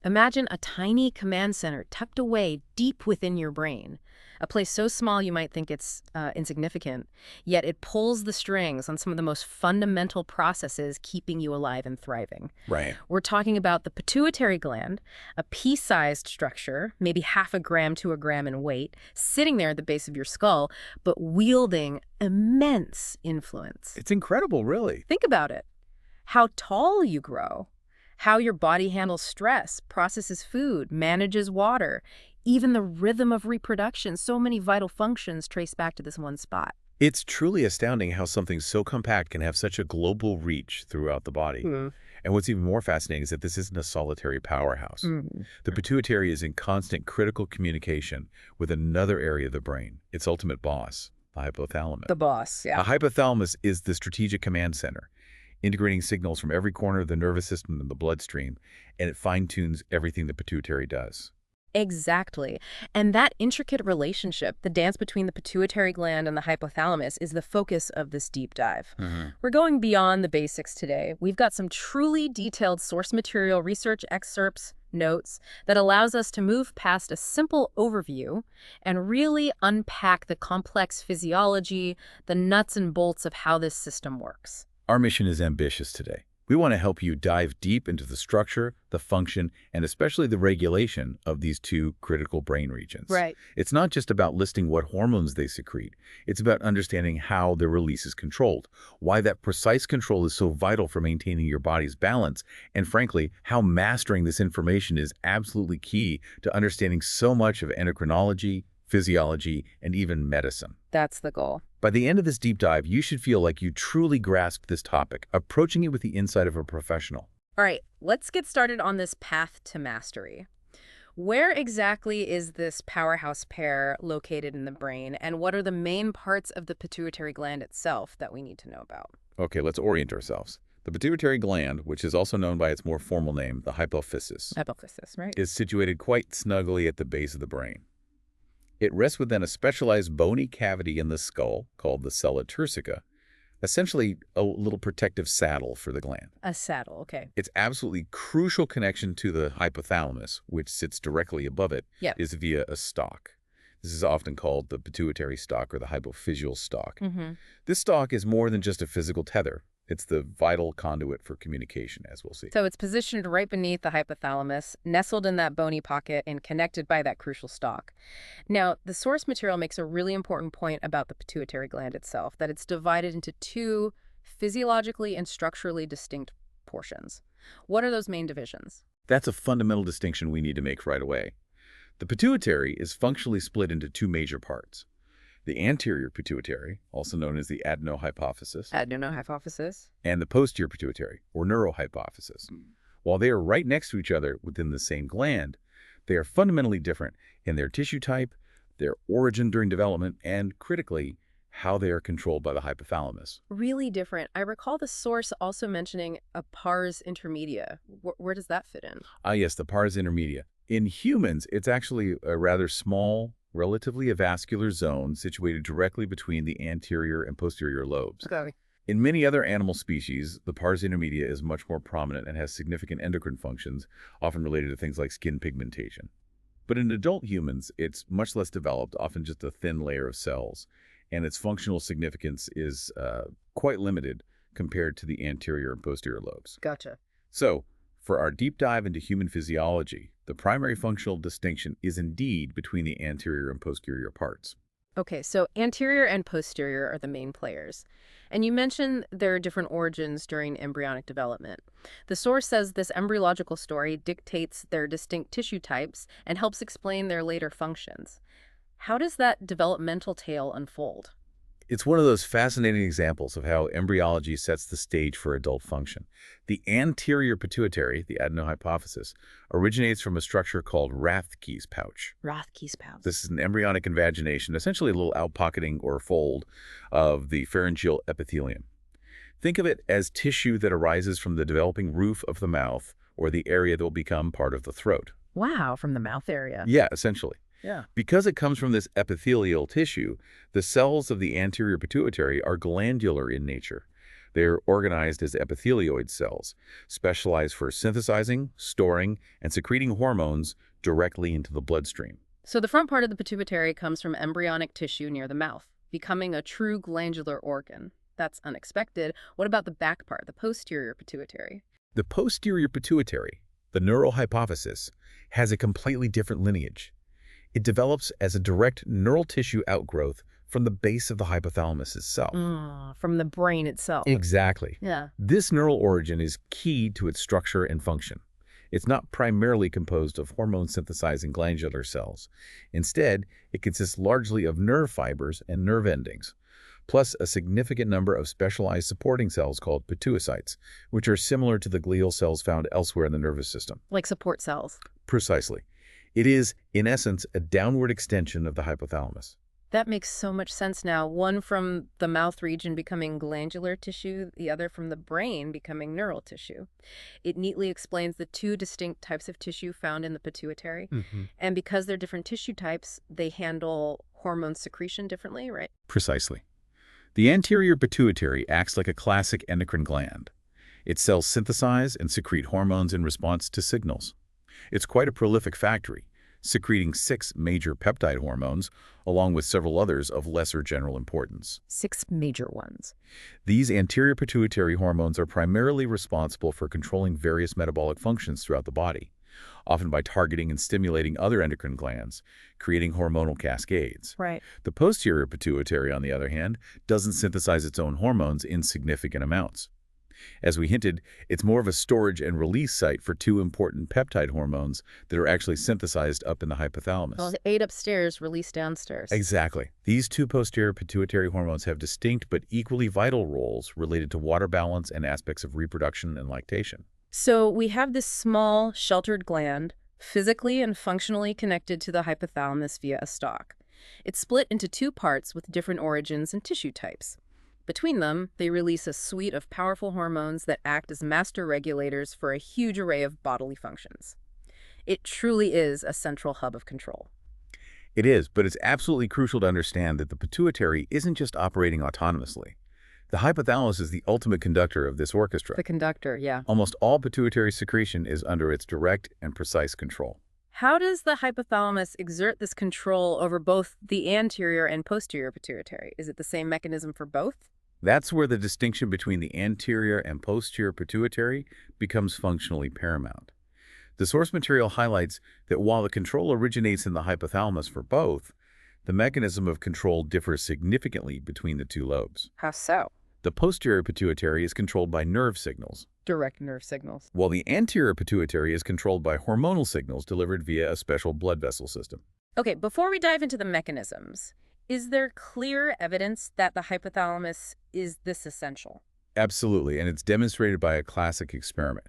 Imagine a tiny command center tucked away deep within your brain, a place so small you might think it's insignificant, yet it pulls the strings on some of the most fundamental processes keeping you alive and thriving. Right. We're talking about the pituitary gland, a pea-sized structure, maybe half a gram to a gram in weight, sitting there at the base of your skull, but wielding immense influence. It's incredible, really. Think about it. How tall you grow, how your body handles stress, processes food, manages water, even the rhythm of reproduction. So many vital functions trace back to this one spot. It's truly astounding how something so compact can have such a global reach throughout the body. And what's even more fascinating is that this isn't a solitary powerhouse. The pituitary is in constant critical communication with another area of the brain, its ultimate boss, the hypothalamus. The boss, yeah. A hypothalamus is the strategic command center, integrating signals from every corner of the nervous system and the bloodstream, and it fine-tunes everything the pituitary does. Exactly. And that intricate relationship, the dance between the pituitary gland and the hypothalamus, is the focus of this deep dive. We're going beyond the basics today. We've got some truly detailed source material, research excerpts, notes that allows us to move past a simple overview and really unpack the complex physiology, the nuts and bolts of how this system works. Our mission is ambitious today. We want to help you dive deep into the structure, the function, and especially the regulation of these two critical brain regions. Right. It's not just about listing what hormones they secrete. It's about understanding how their release is controlled, why that precise control is so vital for maintaining your body's balance, and frankly, how mastering this information is absolutely key to understanding so much of endocrinology, physiology, and even medicine. That's the goal. By the end of this deep dive, you should feel like you truly grasped this topic, approaching it with the insight of a professional. All right, let's get started on this path to mastery. Where exactly is this powerhouse pair located in the brain, and what are the main parts of the pituitary gland itself that we need to know about? Okay, let's orient ourselves. The pituitary gland, which is also known by its more formal name, the hypophysis, Hypophysis, right? is situated quite snugly at the base of the brain. It rests within a specialized bony cavity in the skull called the sella turcica, essentially a little protective saddle for the gland. A saddle, okay. Its absolutely crucial connection to the hypothalamus, which sits directly above it, Yep. is via a stalk. This is often called the pituitary stalk or the hypophysial stalk. This stalk is more than just a physical tether. It's the vital conduit for communication, as we'll see. So it's positioned right beneath the hypothalamus, nestled in that bony pocket and connected by that crucial stalk. Now, the source material makes a really important point about the pituitary gland itself, that it's divided into two physiologically and structurally distinct portions. What are those main divisions? That's a fundamental distinction we need to make right away. The pituitary is functionally split into two major parts. The anterior pituitary, also known as the adenohypophysis, Adenohypophysis. and the posterior pituitary, or neurohypophysis. While they are right next to each other within the same gland, they are fundamentally different in their tissue type, their origin during development, and, critically, how they are controlled by the hypothalamus. Really different. I recall the source also mentioning a pars intermedia. Where does that fit in? Yes, the pars intermedia. In humans, it's actually a rather small, relatively avascular zone situated directly between the anterior and posterior lobes. Okay. In many other animal species, the pars intermedia is much more prominent and has significant endocrine functions, often related to things like skin pigmentation. But in adult humans, it's much less developed, often just a thin layer of cells, and its functional significance is quite limited compared to the anterior and posterior lobes. Gotcha. So, for our deep dive into human physiology, the primary functional distinction is indeed between the anterior and posterior parts. Okay, so anterior and posterior are the main players. And you mentioned there are different origins during embryonic development. The source says this embryological story dictates their distinct tissue types and helps explain their later functions. How does that developmental tale unfold? It's one of those fascinating examples of how embryology sets the stage for adult function. The anterior pituitary, the adenohypophysis, originates from a structure called Rathke's pouch. Rathke's pouch. This is an embryonic invagination, essentially a little outpocketing or fold of the pharyngeal epithelium. Think of it as tissue that arises from the developing roof of the mouth or the area that will become part of the throat. Wow, from the mouth area. Yeah, essentially. Yeah. Because it comes from this epithelial tissue, the cells of the anterior pituitary are glandular in nature. They're organized as epithelioid cells, specialized for synthesizing, storing, and secreting hormones directly into the bloodstream. So the front part of the pituitary comes from embryonic tissue near the mouth, becoming a true glandular organ. That's unexpected. What about the back part, the posterior pituitary? The posterior pituitary, the neural hypophysis, has a completely different lineage. It develops as a direct neural tissue outgrowth from the base of the hypothalamus itself. From the brain itself. Exactly. Yeah. This neural origin is key to its structure and function. It's not primarily composed of hormone-synthesizing glandular cells. Instead, it consists largely of nerve fibers and nerve endings, plus a significant number of specialized supporting cells called pituocytes, which are similar to the glial cells found elsewhere in the nervous system. Like support cells. Precisely. It is, in essence, a downward extension of the hypothalamus. That makes so much sense now. One from the mouth region becoming glandular tissue, the other from the brain becoming neural tissue. It neatly explains the two distinct types of tissue found in the pituitary. And because they're different tissue types, they handle hormone secretion differently, right? Precisely. The anterior pituitary acts like a classic endocrine gland. Its cells synthesize and secrete hormones in response to signals. It's quite a prolific factory, secreting 6 major peptide hormones, along with several others of lesser general importance. 6 major ones. These anterior pituitary hormones are primarily responsible for controlling various metabolic functions throughout the body, often by targeting and stimulating other endocrine glands, creating hormonal cascades. Right. The posterior pituitary, on the other hand, doesn't synthesize its own hormones in significant amounts. As we hinted, it's more of a storage and release site for 2 important peptide hormones that are actually synthesized up in the hypothalamus. Well, 8 upstairs, released downstairs. Exactly. These 2 posterior pituitary hormones have distinct but equally vital roles related to water balance and aspects of reproduction and lactation. So we have this small, sheltered gland, physically and functionally connected to the hypothalamus via a stalk. It's split into 2 parts with different origins and tissue types. Between them, they release a suite of powerful hormones that act as master regulators for a huge array of bodily functions. It truly is a central hub of control. It is, but it's absolutely crucial to understand that the pituitary isn't just operating autonomously. The hypothalamus is the ultimate conductor of this orchestra. The conductor, yeah. Almost all pituitary secretion is under its direct and precise control. How does the hypothalamus exert this control over both the anterior and posterior pituitary? Is it the same mechanism for both? That's where the distinction between the anterior and posterior pituitary becomes functionally paramount. The source material highlights that while the control originates in the hypothalamus for both, the mechanism of control differs significantly between the 2 lobes. How so? The posterior pituitary is controlled by nerve signals, Direct nerve signals. while the anterior pituitary is controlled by hormonal signals delivered via a special blood vessel system. Okay, before we dive into the mechanisms, is there clear evidence that the hypothalamus is this essential? Absolutely, and it's demonstrated by a classic experiment.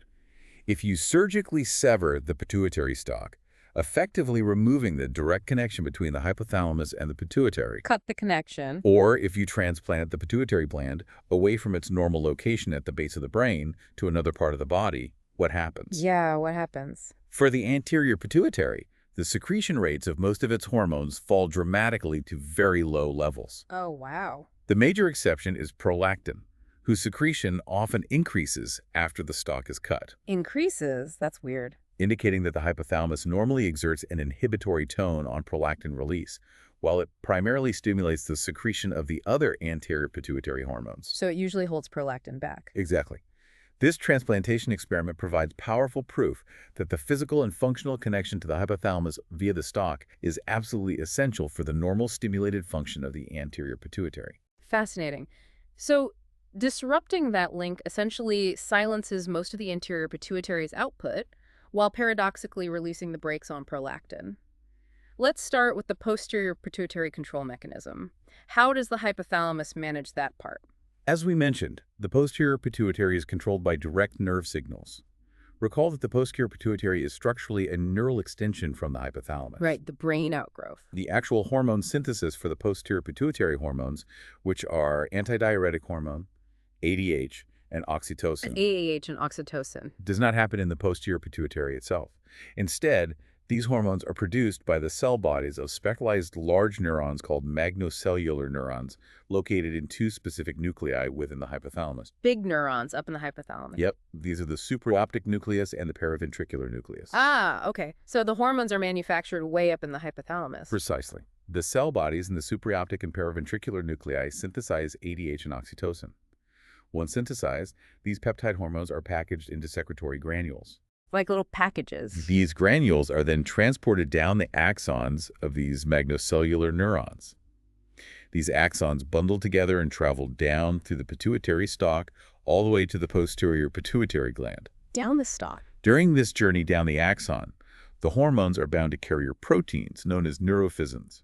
If you surgically sever the pituitary stalk, effectively removing the direct connection between the hypothalamus and the pituitary, Cut the connection. or if you transplant the pituitary gland away from its normal location at the base of the brain to another part of the body, what happens? Yeah, what happens? For the anterior pituitary, the secretion rates of most of its hormones fall dramatically to very low levels. Oh, wow. The major exception is prolactin, whose secretion often increases after the stalk is cut, Increases? That's weird. indicating that the hypothalamus normally exerts an inhibitory tone on prolactin release, while it primarily stimulates the secretion of the other anterior pituitary hormones. So it usually holds prolactin back. Exactly. This transplantation experiment provides powerful proof that the physical and functional connection to the hypothalamus via the stalk is absolutely essential for the normal stimulated function of the anterior pituitary. Fascinating. So disrupting that link essentially silences most of the anterior pituitary's output, while paradoxically releasing the brakes on prolactin. Let's start with the posterior pituitary control mechanism. How does the hypothalamus manage that part? As we mentioned, the posterior pituitary is controlled by direct nerve signals. Recall that the posterior pituitary is structurally a neural extension from the hypothalamus. Right, the brain outgrowth. The actual hormone synthesis for the posterior pituitary hormones, which are antidiuretic hormone, ADH, and oxytocin, AAH and oxytocin. does not happen in the posterior pituitary itself. Instead, These hormones are produced by the cell bodies of specialized large neurons called magnocellular neurons, located in two specific nuclei within the hypothalamus. Big neurons up in the hypothalamus. Yep, these are the supraoptic nucleus and the paraventricular nucleus. Ah, okay. So the hormones are manufactured way up in the hypothalamus. Precisely. The cell bodies in the supraoptic and paraventricular nuclei synthesize ADH and oxytocin. Once synthesized, these peptide hormones are packaged into secretory granules. Like little packages. These granules are then transported down the axons of these magnocellular neurons. These axons bundle together and travel down through the pituitary stalk all the way to the posterior pituitary gland. Down the stalk. During this journey down the axon, the hormones are bound to carrier proteins known as neurophysions.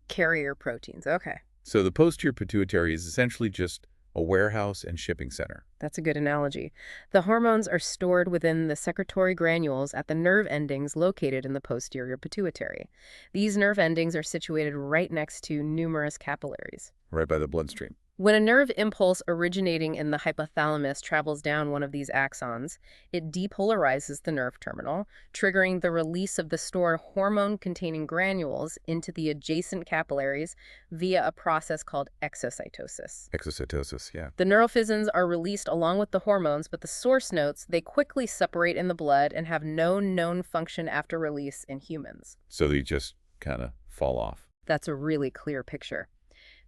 Carrier proteins, okay. So the posterior pituitary is essentially just a warehouse and shipping center. That's a good analogy. The hormones are stored within the secretory granules at the nerve endings located in the posterior pituitary. These nerve endings are situated right next to numerous capillaries. Right by the bloodstream. When a nerve impulse originating in the hypothalamus travels down one of these axons, it depolarizes the nerve terminal, triggering the release of the stored hormone-containing granules into the adjacent capillaries via a process called exocytosis. Exocytosis, yeah. The neurophysions are released along with the hormones, but the source notes they quickly separate in the blood and have no known function after release in humans. So they just kind of fall off. That's a really clear picture.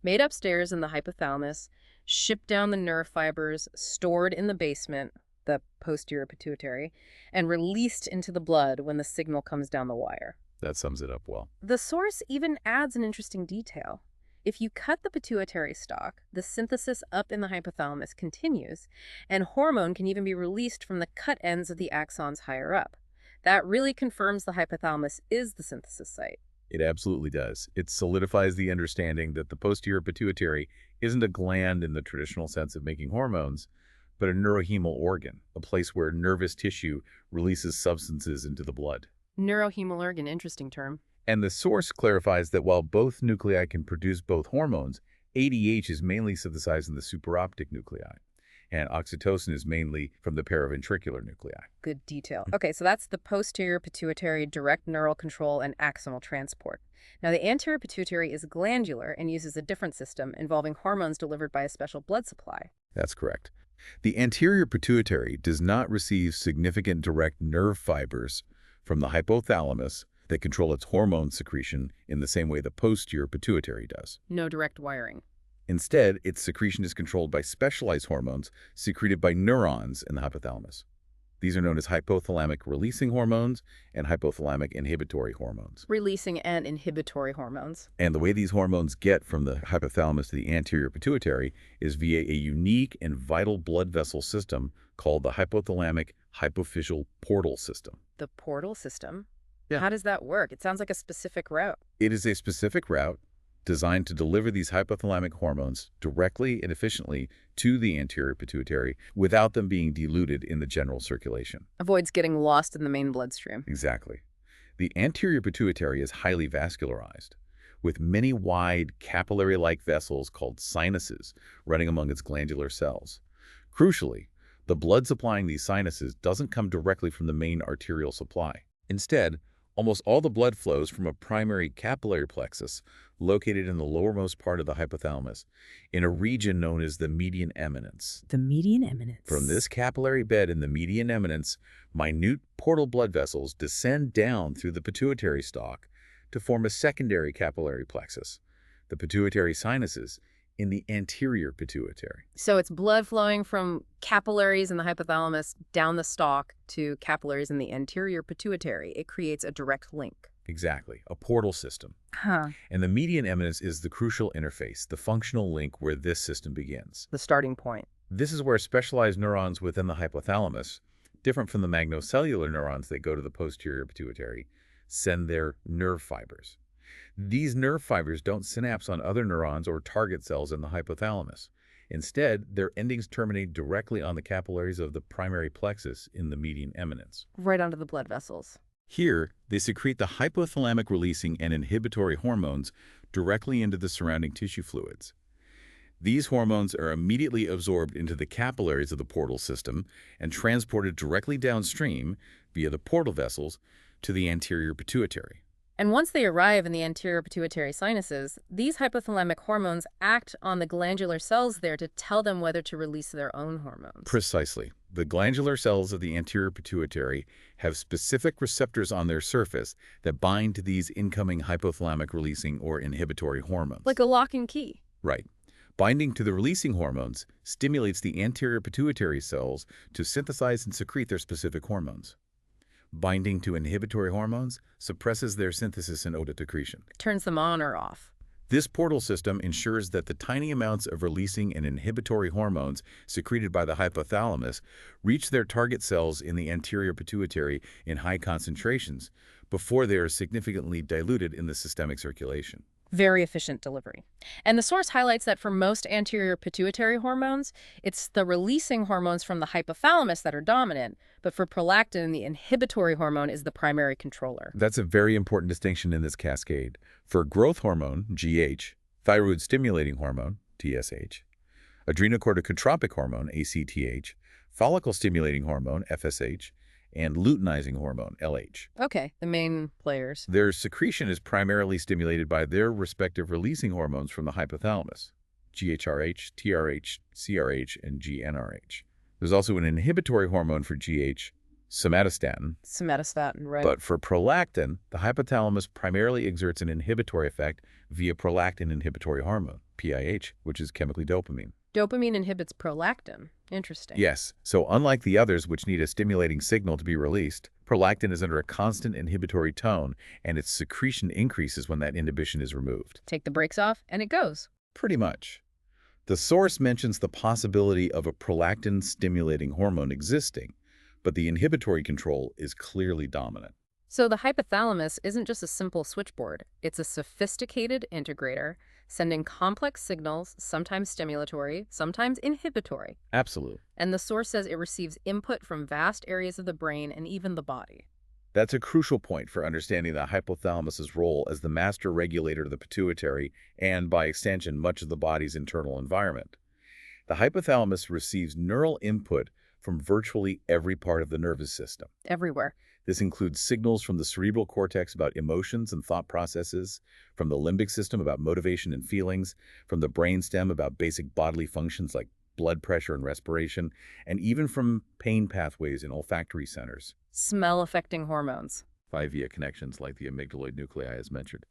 Made upstairs in the hypothalamus, shipped down the nerve fibers, stored in the basement, the posterior pituitary, and released into the blood when the signal comes down the wire. That sums it up well. The source even adds an interesting detail. If you cut the pituitary stalk, the synthesis up in the hypothalamus continues, and hormone can even be released from the cut ends of the axons higher up. That really confirms the hypothalamus is the synthesis site. It absolutely does. It solidifies the understanding that the posterior pituitary isn't a gland in the traditional sense of making hormones, but a neurohemal organ, a place where nervous tissue releases substances into the blood. Neurohemal organ, interesting term. And the source clarifies that while both nuclei can produce both hormones, ADH is mainly synthesized in the supraoptic nuclei, and oxytocin is mainly from the paraventricular nuclei. Good detail. Okay, so that's the posterior pituitary direct neural control and axonal transport. Now, the anterior pituitary is glandular and uses a different system involving hormones delivered by a special blood supply. That's correct. The anterior pituitary does not receive significant direct nerve fibers from the hypothalamus that control its hormone secretion in the same way the posterior pituitary does. No direct wiring. Instead, its secretion is controlled by specialized hormones secreted by neurons in the hypothalamus. These are known as hypothalamic releasing hormones and hypothalamic inhibitory hormones. Releasing and inhibitory hormones. And the way these hormones get from the hypothalamus to the anterior pituitary is via a unique and vital blood vessel system called the hypothalamic hypophyseal portal system. The portal system? Yeah. How does that work? It sounds like a specific route. It is a specific route designed to deliver these hypothalamic hormones directly and efficiently to the anterior pituitary without them being diluted in the general circulation. Avoids getting lost in the main bloodstream. Exactly. The anterior pituitary is highly vascularized, with many wide capillary-like vessels called sinuses running among its glandular cells. Crucially, the blood supplying these sinuses doesn't come directly from the main arterial supply. Instead, almost all the blood flows from a primary capillary plexus located in the lowermost part of the hypothalamus, in a region known as the median eminence. The median eminence. From this capillary bed in the median eminence, minute portal blood vessels descend down through the pituitary stalk to form a secondary capillary plexus, the pituitary sinuses, in the anterior pituitary. So it's blood flowing from capillaries in the hypothalamus down the stalk to capillaries in the anterior pituitary. It creates a direct link. Exactly, a portal system. Huh. And the median eminence is the crucial interface, the functional link where this system begins. The starting point. This is where specialized neurons within the hypothalamus, different from the magnocellular neurons that go to the posterior pituitary, send their nerve fibers. These nerve fibers don't synapse on other neurons or target cells in the hypothalamus. Instead, their endings terminate directly on the capillaries of the primary plexus in the median eminence. Right onto the blood vessels. Here, they secrete the hypothalamic releasing and inhibitory hormones directly into the surrounding tissue fluids. These hormones are immediately absorbed into the capillaries of the portal system and transported directly downstream via the portal vessels to the anterior pituitary. And once they arrive in the anterior pituitary sinuses, these hypothalamic hormones act on the glandular cells there to tell them whether to release their own hormones. Precisely. The glandular cells of the anterior pituitary have specific receptors on their surface that bind to these incoming hypothalamic releasing or inhibitory hormones. Like a lock and key. Right. Binding to the releasing hormones stimulates the anterior pituitary cells to synthesize and secrete their specific hormones. Binding to inhibitory hormones suppresses their synthesis and otosecretion. Turns them on or off. This portal system ensures that the tiny amounts of releasing and inhibitory hormones secreted by the hypothalamus reach their target cells in the anterior pituitary in high concentrations before they are significantly diluted in the systemic circulation. Very efficient delivery. And the source highlights that for most anterior pituitary hormones, it's the releasing hormones from the hypothalamus that are dominant, but for prolactin, the inhibitory hormone is the primary controller. That's a very important distinction in this cascade. For growth hormone, GH, thyroid stimulating hormone, TSH, adrenocorticotropic hormone, ACTH, follicle stimulating hormone, FSH, and luteinizing hormone, LH. Okay, the main players. Their secretion is primarily stimulated by their respective releasing hormones from the hypothalamus, GHRH, TRH, CRH, and GnRH. There's also an inhibitory hormone for GH, somatostatin. Somatostatin, right. But for prolactin, the hypothalamus primarily exerts an inhibitory effect via prolactin inhibitory hormone, PIH, which is chemically dopamine. Dopamine inhibits prolactin. Interesting. Yes. So unlike the others, which need a stimulating signal to be released, prolactin is under a constant inhibitory tone, and its secretion increases when that inhibition is removed. Take the brakes off, and it goes. Pretty much. The source mentions the possibility of a prolactin-stimulating hormone existing, but the inhibitory control is clearly dominant. So the hypothalamus isn't just a simple switchboard. It's a sophisticated integrator, sending complex signals, sometimes stimulatory, sometimes inhibitory. Absolutely. And the source says it receives input from vast areas of the brain and even the body. That's a crucial point for understanding the hypothalamus's role as the master regulator of the pituitary and, by extension, much of the body's internal environment. The hypothalamus receives neural input from virtually every part of the nervous system. Everywhere. This includes signals from the cerebral cortex about emotions and thought processes, from the limbic system about motivation and feelings, from the brainstem about basic bodily functions like blood pressure and respiration, and even from pain pathways in olfactory centers. Smell-affecting hormones. Via connections like the amygdaloid nuclei as mentioned.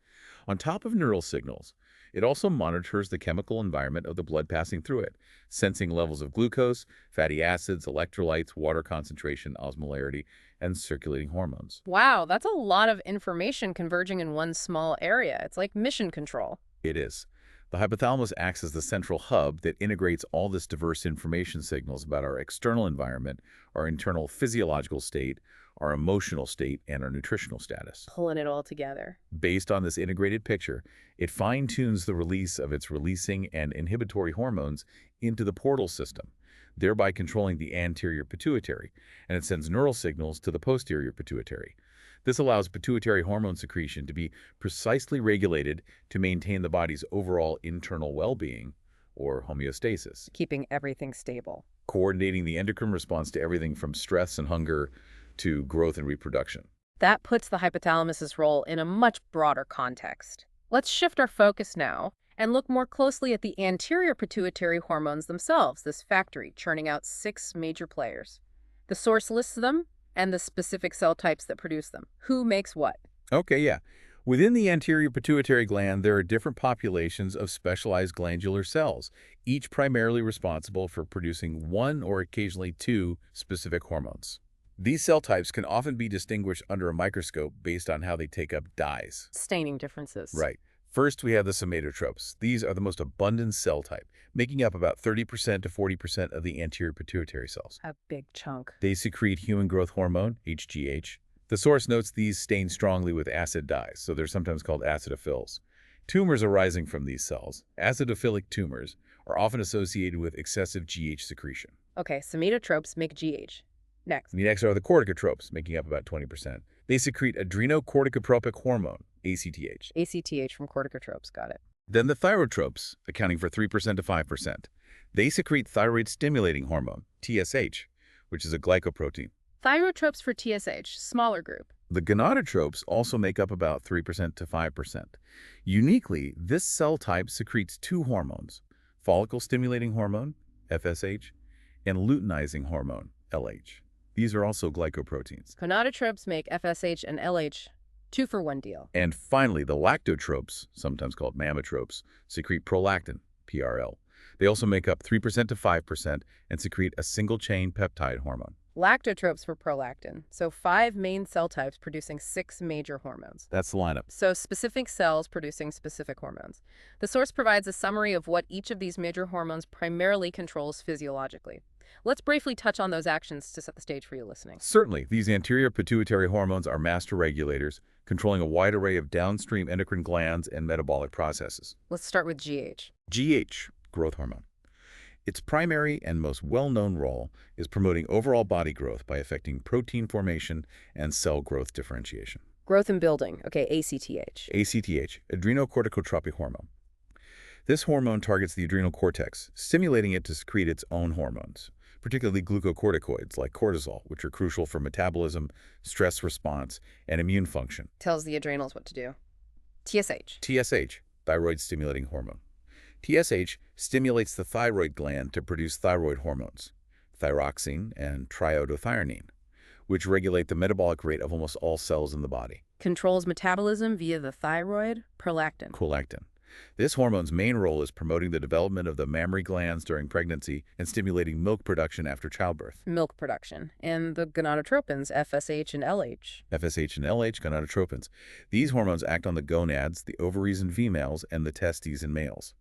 On top of neural signals, it also monitors the chemical environment of the blood passing through it, sensing levels of glucose, fatty acids, electrolytes, water concentration, osmolarity, and circulating hormones. Wow, that's a lot of information converging in one small area. It's like mission control. It is. The hypothalamus acts as the central hub that integrates all this diverse information signals about our external environment, our internal physiological state, our emotional state, and our nutritional status. Pulling it all together. Based on this integrated picture, it fine-tunes the release of its releasing and inhibitory hormones into the portal system, thereby controlling the anterior pituitary, and it sends neural signals to the posterior pituitary. This allows pituitary hormone secretion to be precisely regulated to maintain the body's overall internal well-being, or homeostasis. Keeping everything stable. Coordinating the endocrine response to everything from stress and hunger to growth and reproduction. That puts the hypothalamus's role in a much broader context. Let's shift our focus now and look more closely at the anterior pituitary hormones themselves, this factory churning out 6 major players. The source lists them and the specific cell types that produce them. Who makes what? Okay, yeah. Within the anterior pituitary gland, there are different populations of specialized glandular cells, each primarily responsible for producing 1 or occasionally 2 specific hormones. These cell types can often be distinguished under a microscope based on how they take up dyes. Staining differences. Right. First, we have the somatotropes. These are the most abundant cell type, making up about 30% to 40% of the anterior pituitary cells. A big chunk. They secrete human growth hormone, HGH. The source notes these stain strongly with acid dyes, so they're sometimes called acidophils. Tumors arising from these cells, acidophilic tumors, are often associated with excessive GH secretion. Okay, somatotropes make GH. Next. Next are the corticotropes, making up about 20%. They secrete adrenocorticotropic hormone, ACTH. ACTH from corticotropes, got it. Then the thyrotropes, accounting for 3% to 5%. They secrete thyroid stimulating hormone, TSH, which is a glycoprotein. Thyrotropes for TSH, smaller group. The gonadotropes also make up about 3% to 5%. Uniquely, this cell type secretes two hormones, follicle-stimulating hormone, FSH, and luteinizing hormone, LH. These are also glycoproteins. Gonadotropes make FSH and LH 2-for-1 deal. And finally, the lactotropes, sometimes called mammotropes, secrete prolactin, PRL. They also make up 3% to 5% and secrete a single-chain peptide hormone. Lactotropes for prolactin, so 5 main cell types producing 6 major hormones. That's the lineup. So specific cells producing specific hormones. The source provides a summary of what each of these major hormones primarily controls physiologically. Let's briefly touch on those actions to set the stage for you listening. Certainly, these anterior pituitary hormones are master regulators, controlling a wide array of downstream endocrine glands and metabolic processes. Let's start with GH. GH, growth hormone. Its primary and most well-known role is promoting overall body growth by affecting protein formation and cell growth differentiation. Growth and building, okay, ACTH. ACTH, adrenocorticotropic hormone. This hormone targets the adrenal cortex, stimulating it to secrete its own hormones, particularly glucocorticoids like cortisol, which are crucial for metabolism, stress response, and immune function. Tells the adrenals what to do. TSH. TSH, thyroid-stimulating hormone. TSH stimulates the thyroid gland to produce thyroid hormones, thyroxine and triiodothyronine, which regulate the metabolic rate of almost all cells in the body. Controls metabolism via the thyroid, prolactin. Prolactin. This hormone's main role is promoting the development of the mammary glands during pregnancy and stimulating milk production after childbirth. Milk production. And the gonadotropins, FSH and LH. FSH and LH, gonadotropins. These hormones act on the gonads, the ovaries in females, and the testes in males.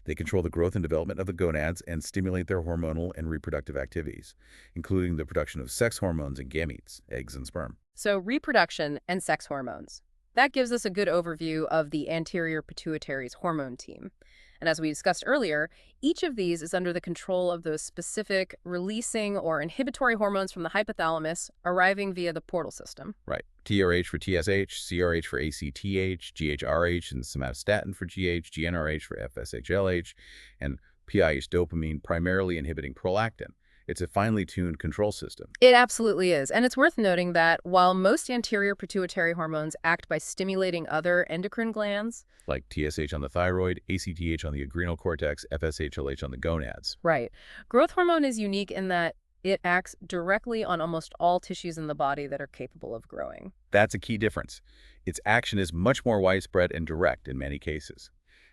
They control the growth and development of the gonads and stimulate their hormonal and reproductive activities, including the production of sex hormones and gametes, eggs and sperm. So reproduction and sex hormones. That gives us a good overview of the anterior pituitary's hormone team. And as we discussed earlier, each of these is under the control of those specific releasing or inhibitory hormones from the hypothalamus arriving via the portal system. Right. TRH for TSH, CRH for ACTH, GHRH and somatostatin for GH, GnRH for FSH-LH, and PIH dopamine primarily inhibiting prolactin. It's a finely tuned control system. It absolutely is. And it's worth noting that while most anterior pituitary hormones act by stimulating other endocrine glands, like TSH on the thyroid, ACTH on the adrenal cortex, FSH-LH on the gonads. Right. Growth hormone is unique in that it acts directly on almost all tissues in the body that are capable of growing. That's a key difference. Its action is much more widespread and direct in many cases.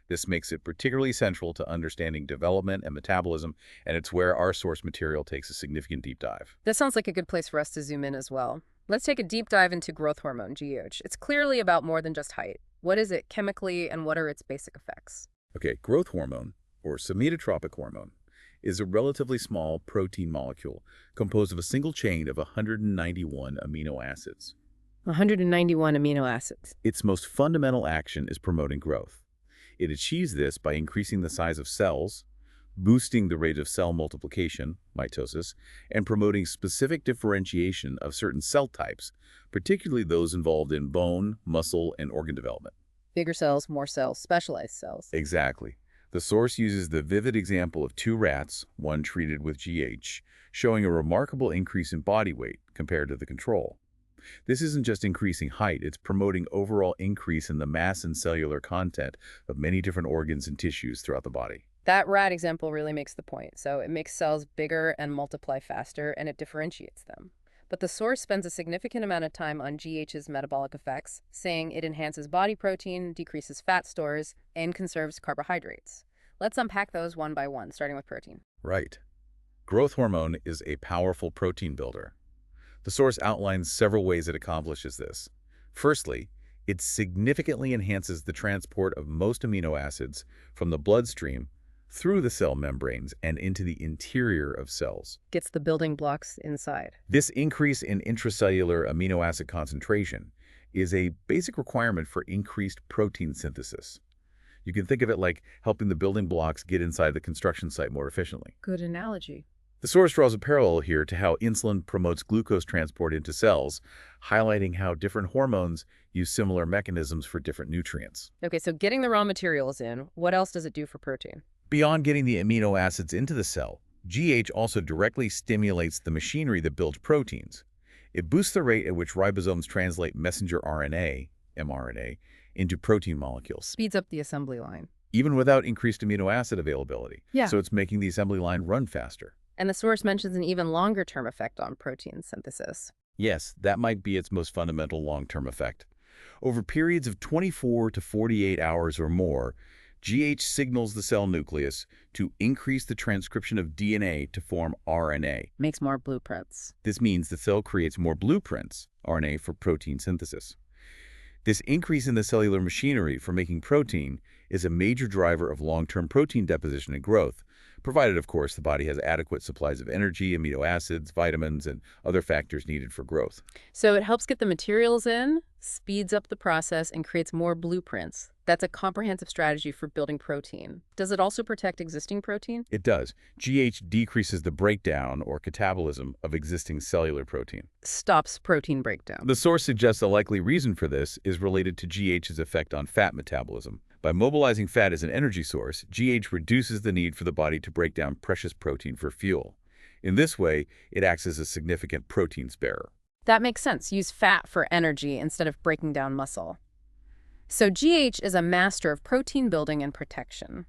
This makes it particularly central to understanding development and metabolism, and it's where our source material takes a significant deep dive. That sounds like a good place for us to zoom in as well. Let's take a deep dive into growth hormone, GH. It's clearly about more than just height. What is it chemically, and what are its basic effects? Okay, growth hormone, or somatotropic hormone, is a relatively small protein molecule composed of a single chain of 191 amino acids. 191 amino acids. Its most fundamental action is promoting growth. It achieves this by increasing the size of cells, boosting the rate of cell multiplication, mitosis, and promoting specific differentiation of certain cell types, particularly those involved in bone, muscle, and organ development. Bigger cells, more cells, specialized cells. Exactly. The source uses the vivid example of 2 rats, one treated with GH, showing a remarkable increase in body weight compared to the control. This isn't just increasing height, it's promoting overall increase in the mass and cellular content of many different organs and tissues throughout the body. That rat example really makes the point. So it makes cells bigger and multiply faster, and it differentiates them. But the source spends a significant amount of time on GH's metabolic effects, saying it enhances body protein, decreases fat stores, and conserves carbohydrates. Let's unpack those one by one, starting with protein. Right. Growth hormone is a powerful protein builder. The source outlines several ways it accomplishes this. Firstly, it significantly enhances the transport of most amino acids from the bloodstream through the cell membranes and into the interior of cells. Gets the building blocks inside. This increase in intracellular amino acid concentration is a basic requirement for increased protein synthesis. You can think of it like helping the building blocks get inside the construction site more efficiently. Good analogy. The source draws a parallel here to how insulin promotes glucose transport into cells, highlighting how different hormones use similar mechanisms for different nutrients. Okay, so getting the raw materials in, what else does it do for protein? Beyond getting the amino acids into the cell, GH also directly stimulates the machinery that builds proteins. It boosts the rate at which ribosomes translate messenger RNA, mRNA, into protein molecules, Speeds up the assembly line. even without increased amino acid availability. Yeah. So it's making the assembly line run faster. And the source mentions an even longer-term effect on protein synthesis. Yes, that might be its most fundamental long-term effect. Over periods of 24 to 48 hours or more, GH signals the cell nucleus to increase the transcription of DNA to form RNA. Makes more blueprints. This means the cell creates more blueprints, RNA, for protein synthesis. This increase in the cellular machinery for making protein is a major driver of long-term protein deposition and growth, provided, of course, the body has adequate supplies of energy, amino acids, vitamins, and other factors needed for growth. So it helps get the materials in, speeds up the process, and creates more blueprints. That's a comprehensive strategy for building protein. Does it also protect existing protein? It does. GH decreases the breakdown or catabolism of existing cellular protein. Stops protein breakdown. The source suggests a likely reason for this is related to GH's effect on fat metabolism. By mobilizing fat as an energy source, GH reduces the need for the body to break down precious protein for fuel. In this way, it acts as a significant protein sparer. That makes sense. Use fat for energy instead of breaking down muscle. So GH is a master of protein building and protection.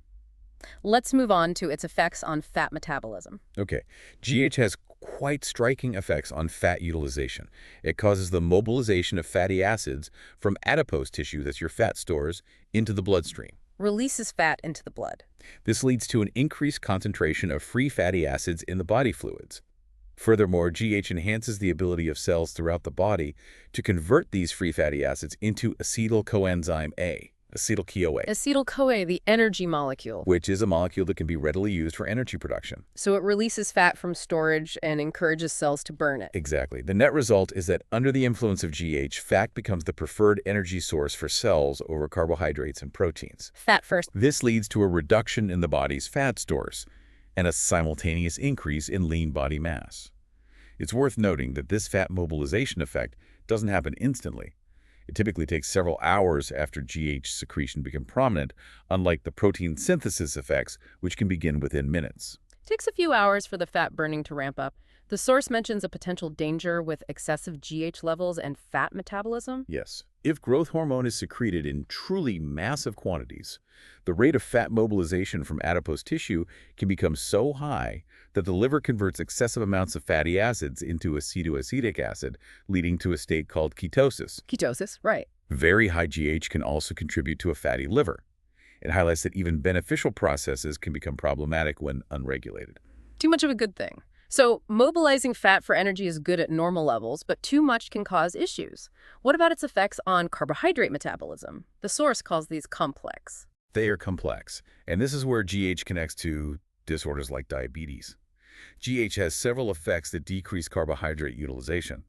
Let's move on to its effects on fat metabolism. Okay, GH has quite striking effects on fat utilization. It causes the mobilization of fatty acids from adipose tissue, that's your fat stores, into the bloodstream. Releases fat into the blood. This leads to an increased concentration of free fatty acids in the body fluids. Furthermore, GH enhances the ability of cells throughout the body to convert these free fatty acids into acetyl coenzyme A, acetyl-CoA. Acetyl-CoA, the energy molecule. Which is a molecule that can be readily used for energy production. So it releases fat from storage and encourages cells to burn it. Exactly. The net result is that under the influence of GH, fat becomes the preferred energy source for cells over carbohydrates and proteins. Fat first. This leads to a reduction in the body's fat stores and a simultaneous increase in lean body mass. It's worth noting that this fat mobilization effect doesn't happen instantly. It typically takes several hours after GH secretion becomes prominent, unlike the protein synthesis effects, which can begin within minutes. It takes a few hours for the fat burning to ramp up. The source mentions a potential danger with excessive GH levels and fat metabolism. Yes. If growth hormone is secreted in truly massive quantities, the rate of fat mobilization from adipose tissue can become so high that the liver converts excessive amounts of fatty acids into acetoacetic acid, leading to a state called ketosis. Ketosis, right. Very high GH can also contribute to a fatty liver. It highlights that even beneficial processes can become problematic when unregulated. Too much of a good thing. So mobilizing fat for energy is good at normal levels, but too much can cause issues. What about its effects on carbohydrate metabolism? The source calls these complex. They are complex, and this is where GH connects to disorders like diabetes. GH has several effects that decrease carbohydrate utilization.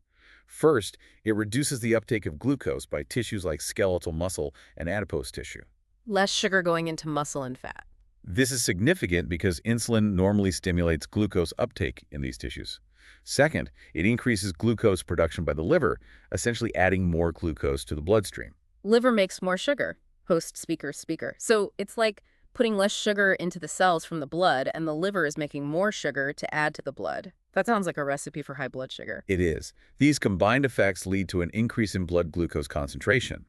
First, it reduces the uptake of glucose by tissues like skeletal muscle and adipose tissue. Less sugar going into muscle and fat. This is significant because insulin normally stimulates glucose uptake in these tissues. Second, it increases glucose production by the liver, essentially adding more glucose to the bloodstream. Liver makes more sugar. Host, speaker, speaker. So it's like putting less sugar into the cells from the blood, and the liver is making more sugar to add to the blood. That sounds like a recipe for high blood sugar. It is. These combined effects lead to an increase in blood glucose concentration.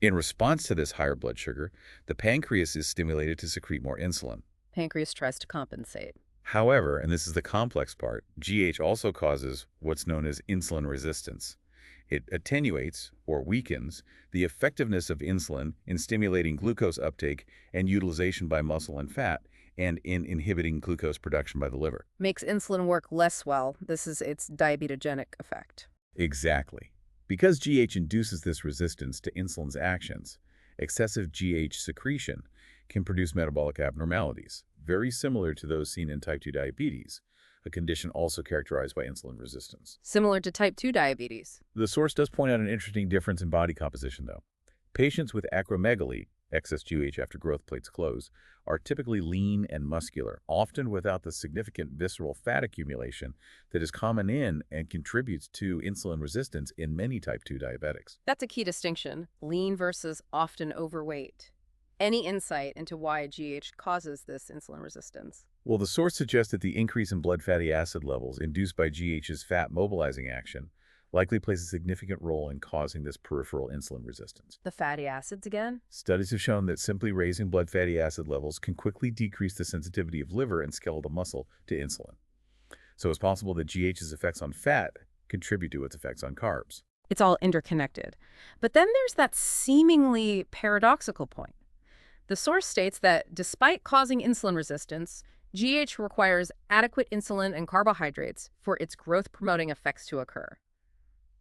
In response to this higher blood sugar, the pancreas is stimulated to secrete more insulin. Pancreas tries to compensate. However, and this is the complex part, GH also causes what's known as insulin resistance. It attenuates, or weakens, the effectiveness of insulin in stimulating glucose uptake and utilization by muscle and fat, and in inhibiting glucose production by the liver. Makes insulin work less well. This is its diabetogenic effect. Exactly. Because GH induces this resistance to insulin's actions, excessive GH secretion can produce metabolic abnormalities, very similar to those seen in type 2 diabetes, a condition also characterized by insulin resistance. Similar to type 2 diabetes. The source does point out an interesting difference in body composition, though. Patients with acromegaly, excess GH after growth plates close, are typically lean and muscular, often without the significant visceral fat accumulation that is common in and contributes to insulin resistance in many type 2 diabetics. That's a key distinction, lean versus often overweight. Any insight into why GH causes this insulin resistance? Well, the source suggests that the increase in blood fatty acid levels induced by GH's fat mobilizing action likely plays a significant role in causing this peripheral insulin resistance. The fatty acids again? Studies have shown that simply raising blood fatty acid levels can quickly decrease the sensitivity of liver and skeletal muscle to insulin. So it's possible that GH's effects on fat contribute to its effects on carbs. It's all interconnected. But then there's that seemingly paradoxical point. The source states that despite causing insulin resistance, GH requires adequate insulin and carbohydrates for its growth-promoting effects to occur.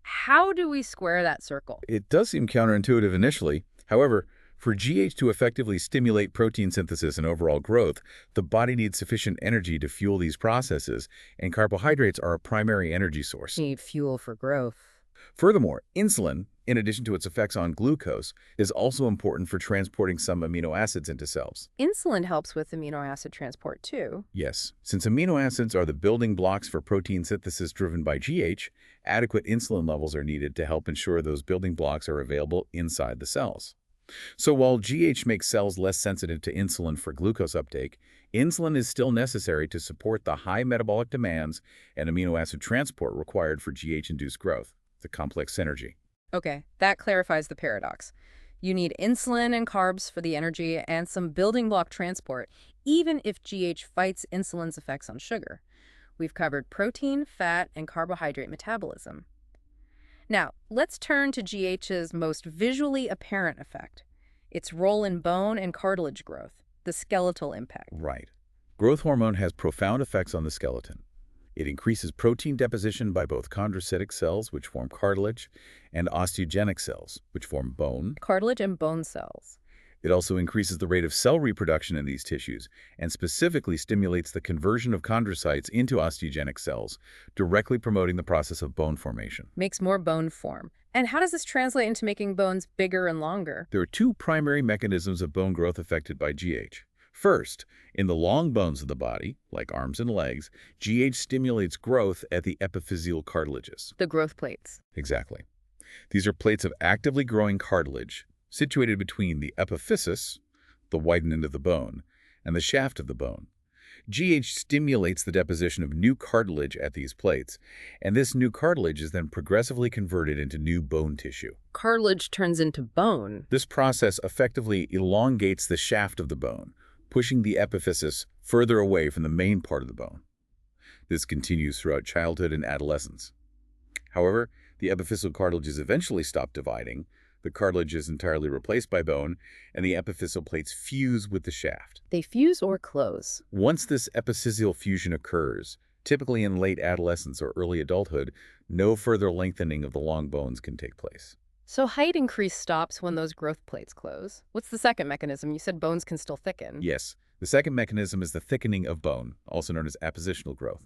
How do we square that circle? It does seem counterintuitive initially. However, for GH to effectively stimulate protein synthesis and overall growth, the body needs sufficient energy to fuel these processes, and carbohydrates are a primary energy source. Need fuel for growth. Furthermore, insulin, in addition to its effects on glucose, is also important for transporting some amino acids into cells. Insulin helps with amino acid transport too. Yes, since amino acids are the building blocks for protein synthesis driven by GH, adequate insulin levels are needed to help ensure those building blocks are available inside the cells. So while GH makes cells less sensitive to insulin for glucose uptake, insulin is still necessary to support the high metabolic demands and amino acid transport required for GH-induced growth, the complex synergy. Okay, that clarifies the paradox. You need insulin and carbs for the energy and some building block transport, even if GH fights insulin's effects on sugar. We've covered protein, fat, and carbohydrate metabolism. Now, let's turn to GH's most visually apparent effect, its role in bone and cartilage growth, the skeletal impact. Right. Growth hormone has profound effects on the skeleton. It increases protein deposition by both chondrocytic cells, which form cartilage, and osteogenic cells, which form bone. Cartilage and bone cells. It also increases the rate of cell reproduction in these tissues and specifically stimulates the conversion of chondrocytes into osteogenic cells, directly promoting the process of bone formation. Makes more bone form. And how does this translate into making bones bigger and longer? There are two primary mechanisms of bone growth affected by GH. First, in the long bones of the body, like arms and legs, GH stimulates growth at the epiphyseal cartilages. The growth plates. Exactly. These are plates of actively growing cartilage situated between the epiphysis, the widened end of the bone, and the shaft of the bone. GH stimulates the deposition of new cartilage at these plates, and this new cartilage is then progressively converted into new bone tissue. Cartilage turns into bone. This process effectively elongates the shaft of the bone, pushing the epiphysis further away from the main part of the bone. This continues throughout childhood and adolescence. However, the epiphyseal cartilages eventually stop dividing, the cartilage is entirely replaced by bone, and the epiphyseal plates fuse with the shaft. They fuse or close. Once this epiphyseal fusion occurs, typically in late adolescence or early adulthood, no further lengthening of the long bones can take place. So height increase stops when those growth plates close. What's the second mechanism? You said bones can still thicken. Yes, the second mechanism is the thickening of bone, also known as appositional growth.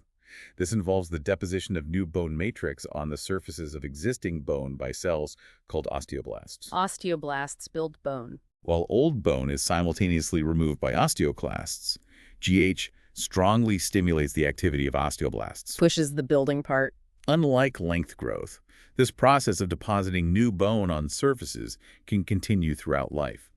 This involves the deposition of new bone matrix on the surfaces of existing bone by cells called osteoblasts. Osteoblasts build bone. While old bone is simultaneously removed by osteoclasts, GH strongly stimulates the activity of osteoblasts. Pushes the building part. Unlike length growth, this process of depositing new bone on surfaces can continue throughout life.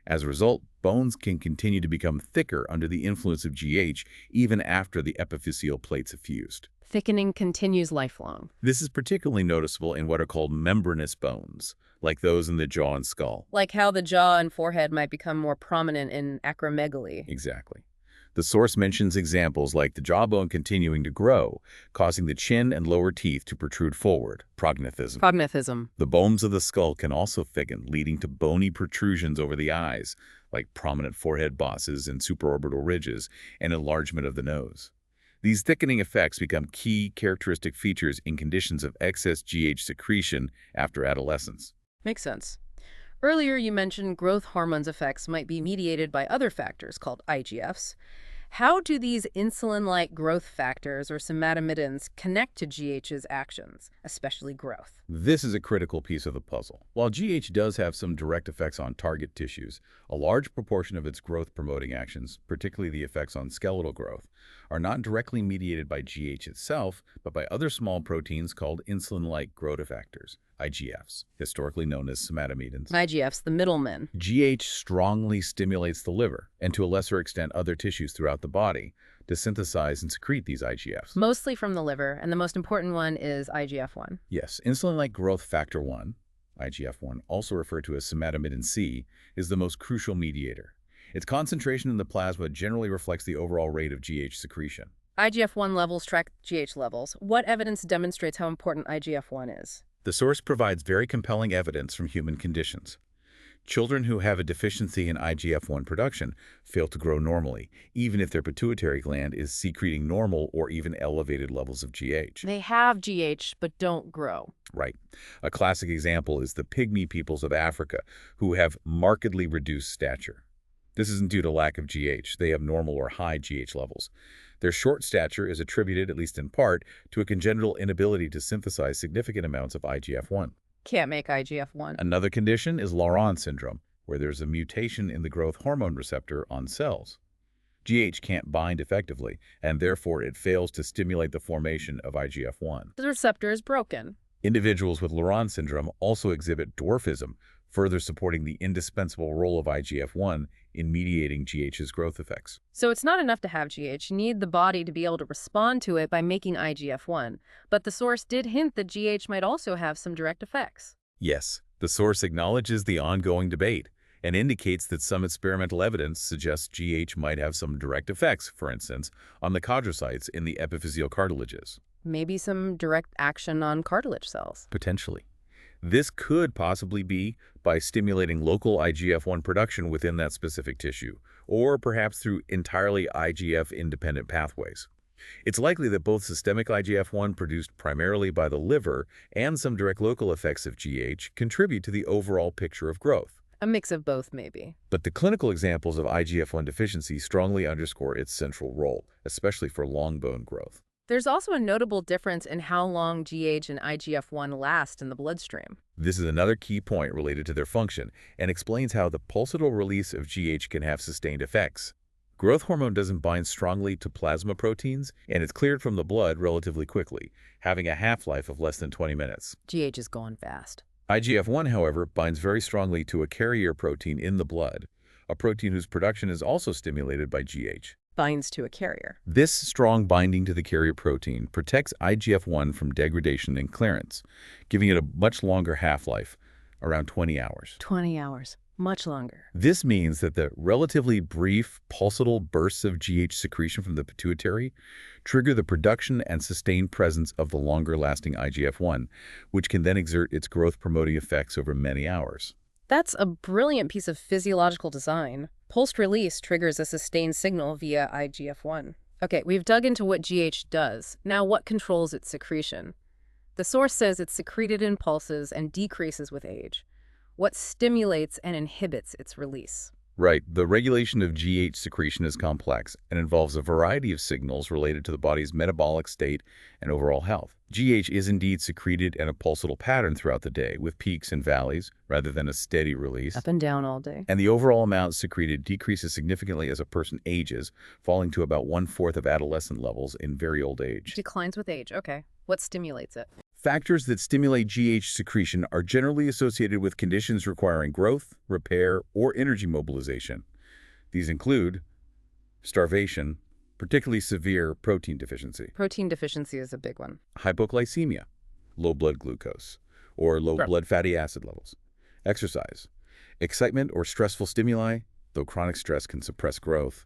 As a result, bones can continue to become thicker under the influence of GH even after the epiphyseal plates have fused. Thickening continues lifelong. This is particularly noticeable in what are called membranous bones, like those in the jaw and skull. Like how the jaw and forehead might become more prominent in acromegaly. Exactly. The source mentions examples like the jawbone continuing to grow, causing the chin and lower teeth to protrude forward, prognathism. Prognathism. The bones of the skull can also thicken, leading to bony protrusions over the eyes, like prominent forehead bosses and supraorbital ridges, and enlargement of the nose. These thickening effects become key characteristic features in conditions of excess GH secretion after adolescence. Makes sense. Earlier, you mentioned growth hormones' effects might be mediated by other factors called IGFs. How do these insulin-like growth factors or somatomidins connect to GH's actions, especially growth? This is a critical piece of the puzzle. While GH does have some direct effects on target tissues, a large proportion of its growth-promoting actions, particularly the effects on skeletal growth, are not directly mediated by GH itself, but by other small proteins called insulin-like growth factors, IGFs, historically known as somatomidins. IGFs, the middlemen. GH strongly stimulates the liver, and to a lesser extent other tissues throughout the body, to synthesize and secrete these IGFs. Mostly from the liver, and the most important one is IGF-1. Yes, insulin-like growth factor 1, IGF-1, also referred to as somatomidin C, is the most crucial mediator. Its concentration in the plasma generally reflects the overall rate of GH secretion. IGF-1 levels track GH levels. What evidence demonstrates how important IGF-1 is? The source provides very compelling evidence from human conditions. Children who have a deficiency in IGF-1 production fail to grow normally, even if their pituitary gland is secreting normal or even elevated levels of GH. They have GH, but don't grow. Right. A classic example is the pygmy peoples of Africa, who have markedly reduced stature. This isn't due to lack of GH. They have normal or high GH levels. Their short stature is attributed, at least in part, to a congenital inability to synthesize significant amounts of IGF-1. Can't make IGF-1. Another condition is Laurent syndrome, where there's a mutation in the growth hormone receptor on cells. GH can't bind effectively, and therefore it fails to stimulate the formation of IGF-1. The receptor is broken. Individuals with Laurent syndrome also exhibit dwarfism, further supporting the indispensable role of IGF-1 in mediating GH's growth effects. So it's not enough to have GH. You need the body to be able to respond to it by making IGF-1. But the source did hint that GH might also have some direct effects. Yes, the source acknowledges the ongoing debate and indicates that some experimental evidence suggests GH might have some direct effects, for instance, on the chondrocytes in the epiphyseal cartilages. Maybe some direct action on cartilage cells. Potentially. This could possibly be by stimulating local IGF-1 production within that specific tissue, or perhaps through entirely IGF-independent pathways. It's likely that both systemic IGF-1 produced primarily by the liver and some direct local effects of GH contribute to the overall picture of growth. A mix of both, maybe. But the clinical examples of IGF-1 deficiency strongly underscore its central role, especially for long bone growth. There's also a notable difference in how long GH and IGF-1 last in the bloodstream. This is another key point related to their function and explains how the pulsatile release of GH can have sustained effects. Growth hormone doesn't bind strongly to plasma proteins, and it's cleared from the blood relatively quickly, having a half-life of less than 20 minutes. GH is going fast. IGF-1, however, binds very strongly to a carrier protein in the blood, a protein whose production is also stimulated by GH. Binds to a carrier. This strong binding to the carrier protein protects IGF-1 from degradation and clearance, giving it a much longer half-life, around 20 hours. 20 hours. Much longer. This means that the relatively brief pulsatile bursts of GH secretion from the pituitary trigger the production and sustained presence of the longer-lasting IGF-1, which can then exert its growth-promoting effects over many hours. That's a brilliant piece of physiological design. Pulsed release triggers a sustained signal via IGF-1. Okay, we've dug into what GH does. Now, what controls its secretion? The source says it's secreted in pulses and decreases with age. What stimulates and inhibits its release? Right. The regulation of GH secretion is complex and involves a variety of signals related to the body's metabolic state and overall health. GH is indeed secreted in a pulsatile pattern throughout the day, with peaks and valleys, rather than a steady release. Up and down all day. And the overall amount secreted decreases significantly as a person ages, falling to about 1/4 of adolescent levels in very old age. Declines with age. Okay. What stimulates it? Factors that stimulate GH secretion are generally associated with conditions requiring growth, repair, or energy mobilization. These include starvation, particularly severe protein deficiency. Protein deficiency is a big one. Hypoglycemia, low blood glucose, or low blood fatty acid levels. Exercise, excitement or stressful stimuli, though chronic stress can suppress growth.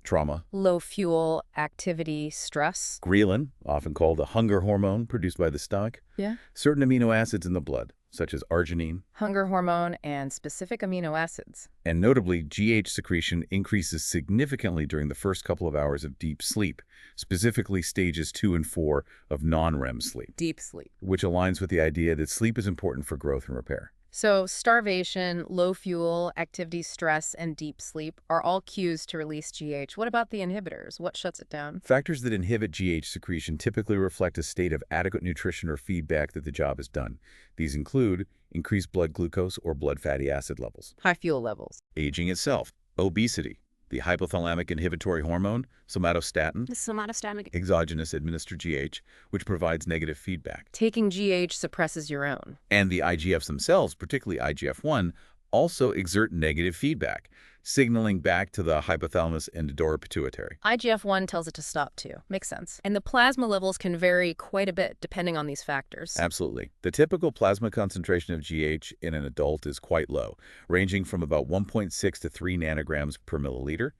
Trauma. Low fuel, activity, stress. Ghrelin, often called the hunger hormone produced by the stomach. Yeah. Certain amino acids in the blood, such as arginine. Hunger hormone and specific amino acids. And notably, GH secretion increases significantly during the first couple of hours of deep sleep, specifically stages 2 and 4 of non-REM sleep. Deep sleep. Which aligns with the idea that sleep is important for growth and repair. So starvation, low fuel, activity, stress, and deep sleep are all cues to release GH. What about the inhibitors? What shuts it down? Factors that inhibit GH secretion typically reflect a state of adequate nutrition or feedback that the job is done. These include increased blood glucose or blood fatty acid levels, high fuel levels, aging itself, obesity, the hypothalamic inhibitory hormone, somatostatin, exogenous administered GH, which provides negative feedback. Taking GH suppresses your own. And the IGFs themselves, particularly IGF-1, also exert negative feedback, signaling back to the hypothalamus and pituitary. IGF-1 tells it to stop too. Makes sense. And the plasma levels can vary quite a bit depending on these factors. Absolutely. The typical plasma concentration of GH in an adult is quite low, ranging from about 1.6 to 3 nanograms per milliliter.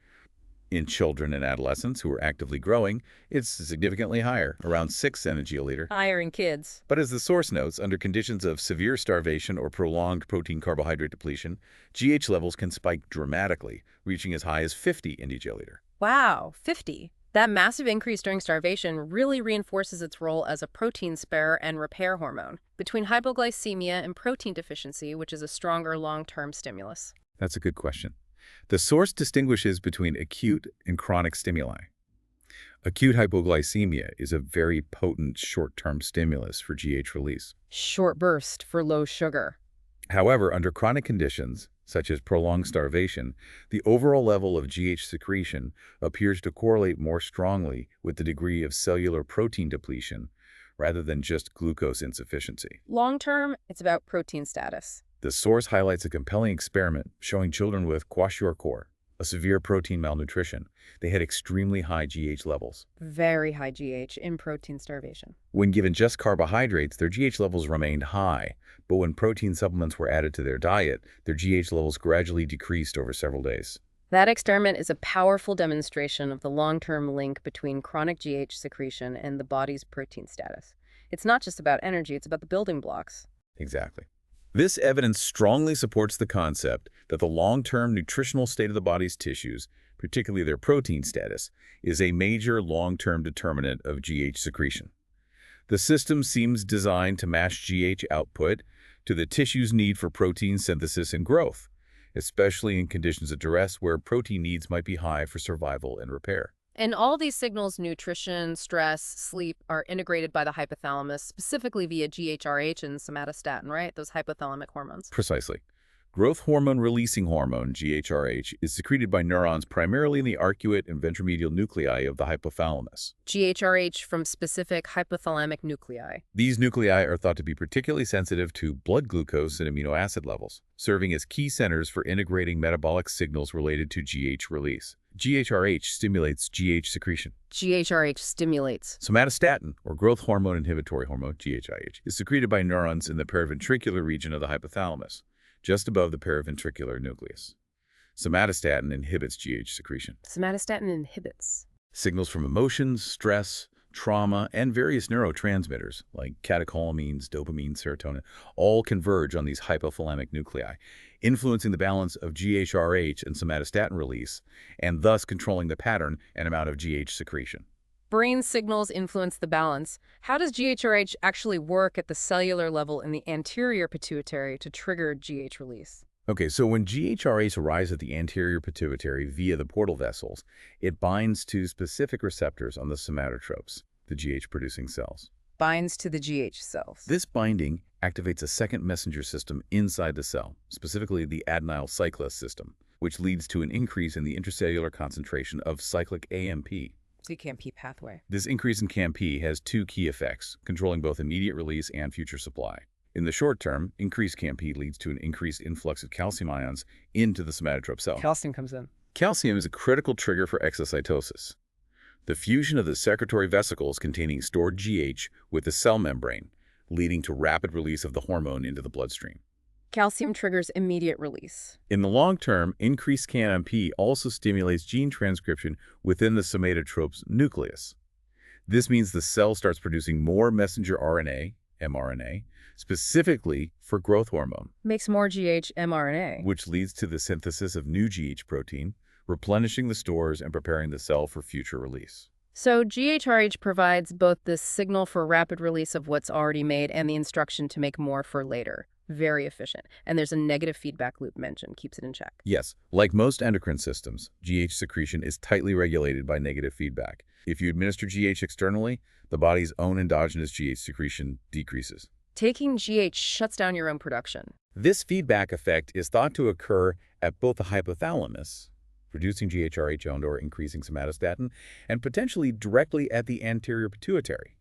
In children and adolescents who are actively growing, it's significantly higher, around 6 ng/L. Higher in kids. But as the source notes, under conditions of severe starvation or prolonged protein-carbohydrate depletion, GH levels can spike dramatically, reaching as high as 50 ndg/L. Wow, 50. That massive increase during starvation really reinforces its role as a protein sparer and repair hormone, between hypoglycemia and protein deficiency, which is a stronger long-term stimulus. That's a good question. The source distinguishes between acute and chronic stimuli. Acute hypoglycemia is a very potent short-term stimulus for GH release. Short burst for low sugar. However, under chronic conditions, such as prolonged starvation, the overall level of GH secretion appears to correlate more strongly with the degree of cellular protein depletion rather than just glucose insufficiency. Long-term, it's about protein status. The source highlights a compelling experiment showing children with kwashiorkor, a severe protein malnutrition. They had extremely high GH levels. Very high GH in protein starvation. When given just carbohydrates, their GH levels remained high, but when protein supplements were added to their diet, their GH levels gradually decreased over several days. That experiment is a powerful demonstration of the long-term link between chronic GH secretion and the body's protein status. It's not just about energy, it's about the building blocks. Exactly. This evidence strongly supports the concept that the long-term nutritional state of the body's tissues, particularly their protein status, is a major long-term determinant of GH secretion. The system seems designed to match GH output to the tissue's need for protein synthesis and growth, especially in conditions of duress where protein needs might be high for survival and repair. And all these signals, nutrition, stress, sleep, are integrated by the hypothalamus, specifically via GHRH and somatostatin, right? Those hypothalamic hormones. Precisely. Growth hormone-releasing hormone, GHRH, is secreted by neurons primarily in the arcuate and ventromedial nuclei of the hypothalamus. GHRH from specific hypothalamic nuclei. These nuclei are thought to be particularly sensitive to blood glucose and amino acid levels, serving as key centers for integrating metabolic signals related to GH release. GHRH stimulates GH secretion. GHRH stimulates. Somatostatin, or growth hormone inhibitory hormone, GHIH, is secreted by neurons in the paraventricular region of the hypothalamus, just above the paraventricular nucleus. Somatostatin inhibits GH secretion. Somatostatin inhibits. Signals from emotions, stress, trauma, and various neurotransmitters like catecholamines, dopamine, serotonin, all converge on these hypothalamic nuclei, influencing the balance of GHRH and somatostatin release, and thus controlling the pattern and amount of GH secretion. Brain signals influence the balance. How does GHRH actually work at the cellular level in the anterior pituitary to trigger GH release? Okay, so when GHRH arrives at the anterior pituitary via the portal vessels, it binds to specific receptors on the somatotropes, the GH-producing cells. Binds to the GH cells. This binding activates a second messenger system inside the cell, specifically the adenyl cyclase system, which leads to an increase in the intracellular concentration of cyclic AMP. So CAMP pathway. This increase in CAMP has two key effects, controlling both immediate release and future supply. In the short term, increased CAMP leads to an increased influx of calcium ions into the somatotrope cell. Calcium comes in. Calcium is a critical trigger for exocytosis, the fusion of the secretory vesicles containing stored GH with the cell membrane, leading to rapid release of the hormone into the bloodstream. Calcium triggers immediate release. In the long term, increased CAMP also stimulates gene transcription within the somatotrope's nucleus. This means the cell starts producing more messenger RNA, mRNA, specifically for growth hormone. Makes more GH mRNA. Which leads to the synthesis of new GH protein, replenishing the stores and preparing the cell for future release. So GHRH provides both the signal for rapid release of what's already made and the instruction to make more for later. Very efficient. And there's a negative feedback loop mentioned, keeps it in check. Yes, like most endocrine systems, GH secretion is tightly regulated by negative feedback. If you administer GH externally, the body's own endogenous GH secretion decreases. Taking GH shuts down your own production. This feedback effect is thought to occur at both the hypothalamus, reducing GHRH and/or increasing somatostatin, and potentially directly at the anterior pituitary.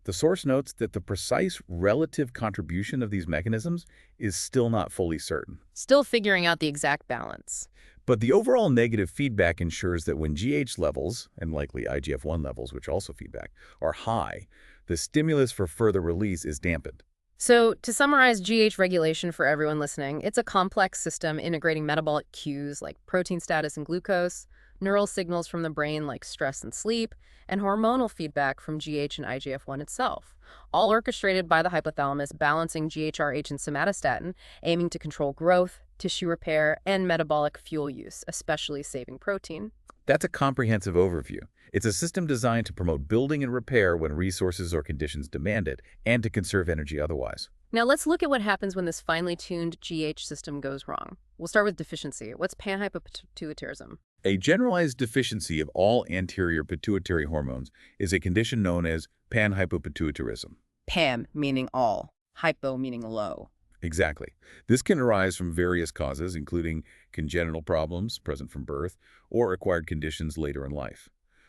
The source notes that the precise relative contribution of these mechanisms is still not fully certain. Still figuring out the exact balance. But the overall negative feedback ensures that when GH levels, and likely IGF-1 levels, which also feedback, are high, the stimulus for further release is dampened. So, to summarize GH regulation for everyone listening, it's a complex system integrating metabolic cues like protein status and glucose, neural signals from the brain like stress and sleep, and hormonal feedback from GH and IGF-1 itself, all orchestrated by the hypothalamus balancing GHRH and somatostatin, aiming to control growth, tissue repair, and metabolic fuel use, especially saving protein. That's a comprehensive overview. It's a system designed to promote building and repair when resources or conditions demand it, and to conserve energy otherwise. Now let's look at what happens when this finely tuned GH system goes wrong. We'll start with deficiency. What's panhypopituitarism? A generalized deficiency of all anterior pituitary hormones is a condition known as panhypopituitarism. Pan meaning all, hypo meaning low. Exactly. This can arise from various causes, including congenital problems present from birth or acquired conditions later in life.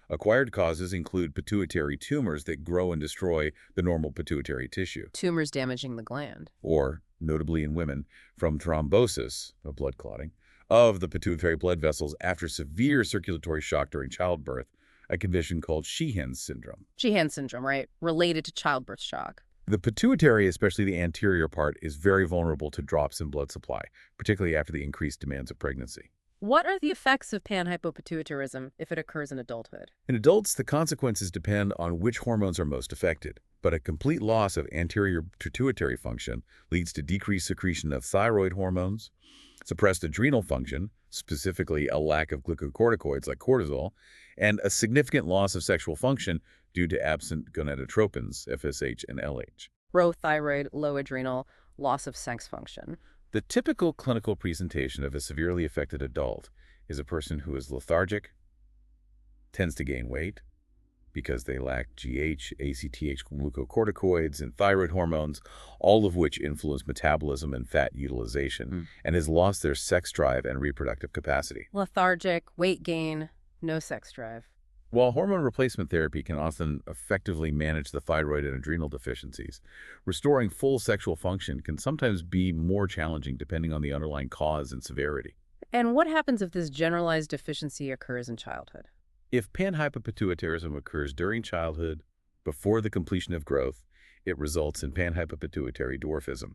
Acquired causes include pituitary tumors that grow and destroy the normal pituitary tissue. Tumors damaging the gland. Or, notably in women, from thrombosis, or blood clotting, of the pituitary blood vessels after severe circulatory shock during childbirth, a condition called Sheehan's syndrome. Sheehan syndrome, right? Related to childbirth shock. The pituitary, especially the anterior part, is very vulnerable to drops in blood supply, particularly after the increased demands of pregnancy. What are the effects of panhypopituitarism if it occurs in adulthood? In adults, the consequences depend on which hormones are most affected, but a complete loss of anterior pituitary function leads to decreased secretion of thyroid hormones, suppressed adrenal function, specifically a lack of glucocorticoids like cortisol, and a significant loss of sexual function due to absent gonadotropins, FSH and LH. Low thyroid, low adrenal, loss of sex function. The typical clinical presentation of a severely affected adult is a person who is lethargic, tends to gain weight because they lack GH, ACTH glucocorticoids, and thyroid hormones, all of which influence metabolism and fat utilization, and has lost their sex drive and reproductive capacity. Lethargic, weight gain, no sex drive. While hormone replacement therapy can often effectively manage the thyroid and adrenal deficiencies, restoring full sexual function can sometimes be more challenging depending on the underlying cause and severity. And what happens if this generalized deficiency occurs in childhood? If panhypopituitarism occurs during childhood, before the completion of growth, it results in panhypopituitary dwarfism.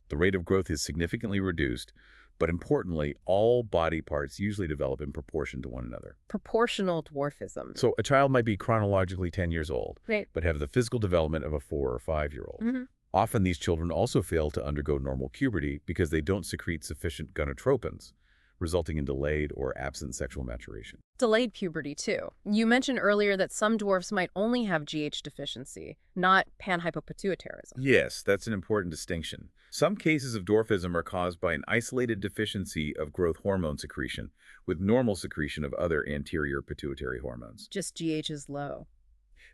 The rate of growth is significantly reduced, but importantly, all body parts usually develop in proportion to one another. Proportional dwarfism. So a child might be chronologically 10 years old, Right. but have the physical development of a 4 or 5-year-old. Often these children also fail to undergo normal puberty because they don't secrete sufficient gonadotropins, resulting in delayed or absent sexual maturation. Delayed puberty, too. You mentioned earlier that some dwarfs might only have GH deficiency, not panhypopituitarism. Yes, that's an important distinction. Some cases of dwarfism are caused by an isolated deficiency of growth hormone secretion, with normal secretion of other anterior pituitary hormones. Just GH is low.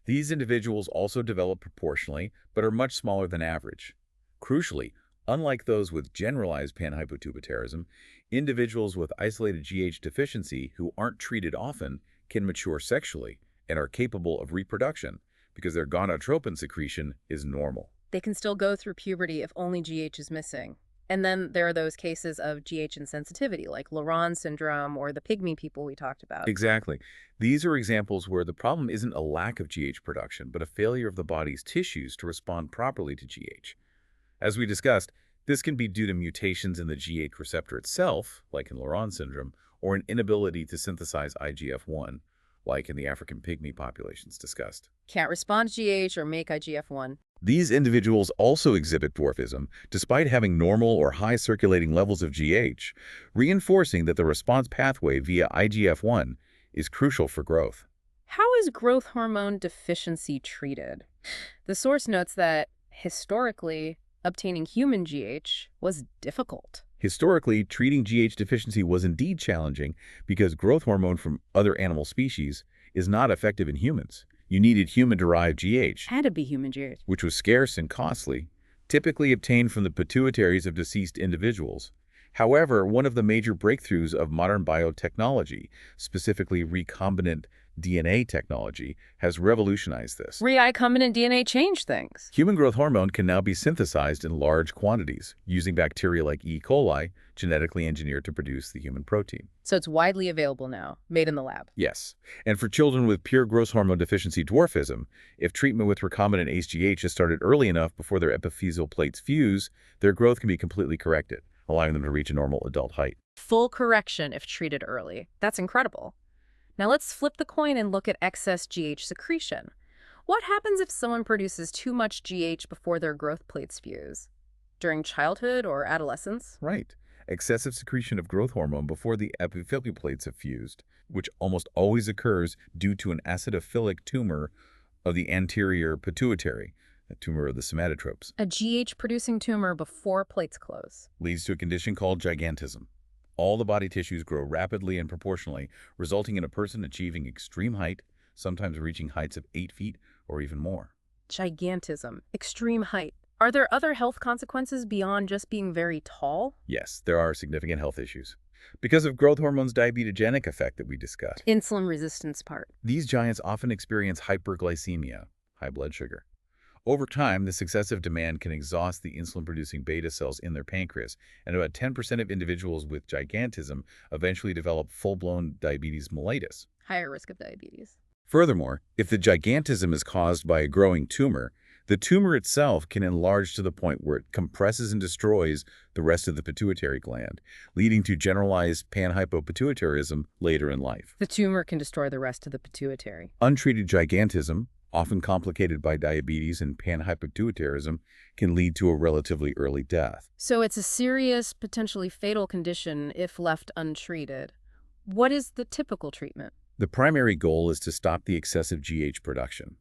These individuals also develop proportionally, but are much smaller than average. Crucially, unlike those with generalized panhypopituitarism, individuals with isolated GH deficiency who aren't treated often can mature sexually and are capable of reproduction because their gonadotropin secretion is normal. They can still go through puberty if only GH is missing. And then there are those cases of GH insensitivity, like Laron syndrome or the pygmy people we talked about. Exactly. These are examples where the problem isn't a lack of GH production, but a failure of the body's tissues to respond properly to GH. As we discussed, this can be due to mutations in the GH receptor itself, like in Laron syndrome, or an inability to synthesize IGF-1, like in the African pygmy populations discussed. Can't respond to GH or make IGF-1. These individuals also exhibit dwarfism, despite having normal or high circulating levels of GH, reinforcing that the response pathway via IGF-1 is crucial for growth. How is growth hormone deficiency treated? The source notes that, historically, obtaining human GH was difficult. Historically, treating GH deficiency was indeed challenging because growth hormone from other animal species is not effective in humans. You needed human-derived GH, Had to be human GH. which was scarce and costly, typically obtained from the pituitaries of deceased individuals, However, one of the major breakthroughs of modern biotechnology, specifically recombinant DNA technology, has revolutionized this. Recombinant DNA changed things. Human growth hormone can now be synthesized in large quantities using bacteria like E. coli, genetically engineered to produce the human protein. So it's widely available now, made in the lab. Yes, and for children with pure growth hormone deficiency dwarfism, if treatment with recombinant HGH is started early enough before their epiphyseal plates fuse, their growth can be completely corrected, allowing them to reach a normal adult height. Full correction if treated early. That's incredible. Now let's flip the coin and look at excess GH secretion. What happens if someone produces too much GH before their growth plates fuse? During childhood or adolescence? Right. Excessive secretion of growth hormone before the epiphyseal plates have fused, which almost always occurs due to an acidophilic tumor of the anterior pituitary, a tumor of the somatotropes. A GH-producing tumor before plates close. Leads to a condition called gigantism. All the body tissues grow rapidly and proportionally, resulting in a person achieving extreme height, sometimes reaching heights of 8 feet or even more. Gigantism. Extreme height. Are there other health consequences beyond just being very tall? Yes, there are significant health issues. Because of growth hormone's diabetogenic effect that we discussed. Insulin resistance part. These giants often experience hyperglycemia, high blood sugar. Over time, this excessive demand can exhaust the insulin-producing beta cells in their pancreas, and about 10% of individuals with gigantism eventually develop full-blown diabetes mellitus. Higher risk of diabetes. Furthermore, if the gigantism is caused by a growing tumor, the tumor itself can enlarge to the point where it compresses and destroys the rest of the pituitary gland, leading to generalized panhypopituitarism later in life. The tumor can destroy the rest of the pituitary. Untreated gigantism, often complicated by diabetes and panhypopituitarism, can lead to a relatively early death. So it's a serious, potentially fatal condition if left untreated. What is the typical treatment? The primary goal is to stop the excessive GH production.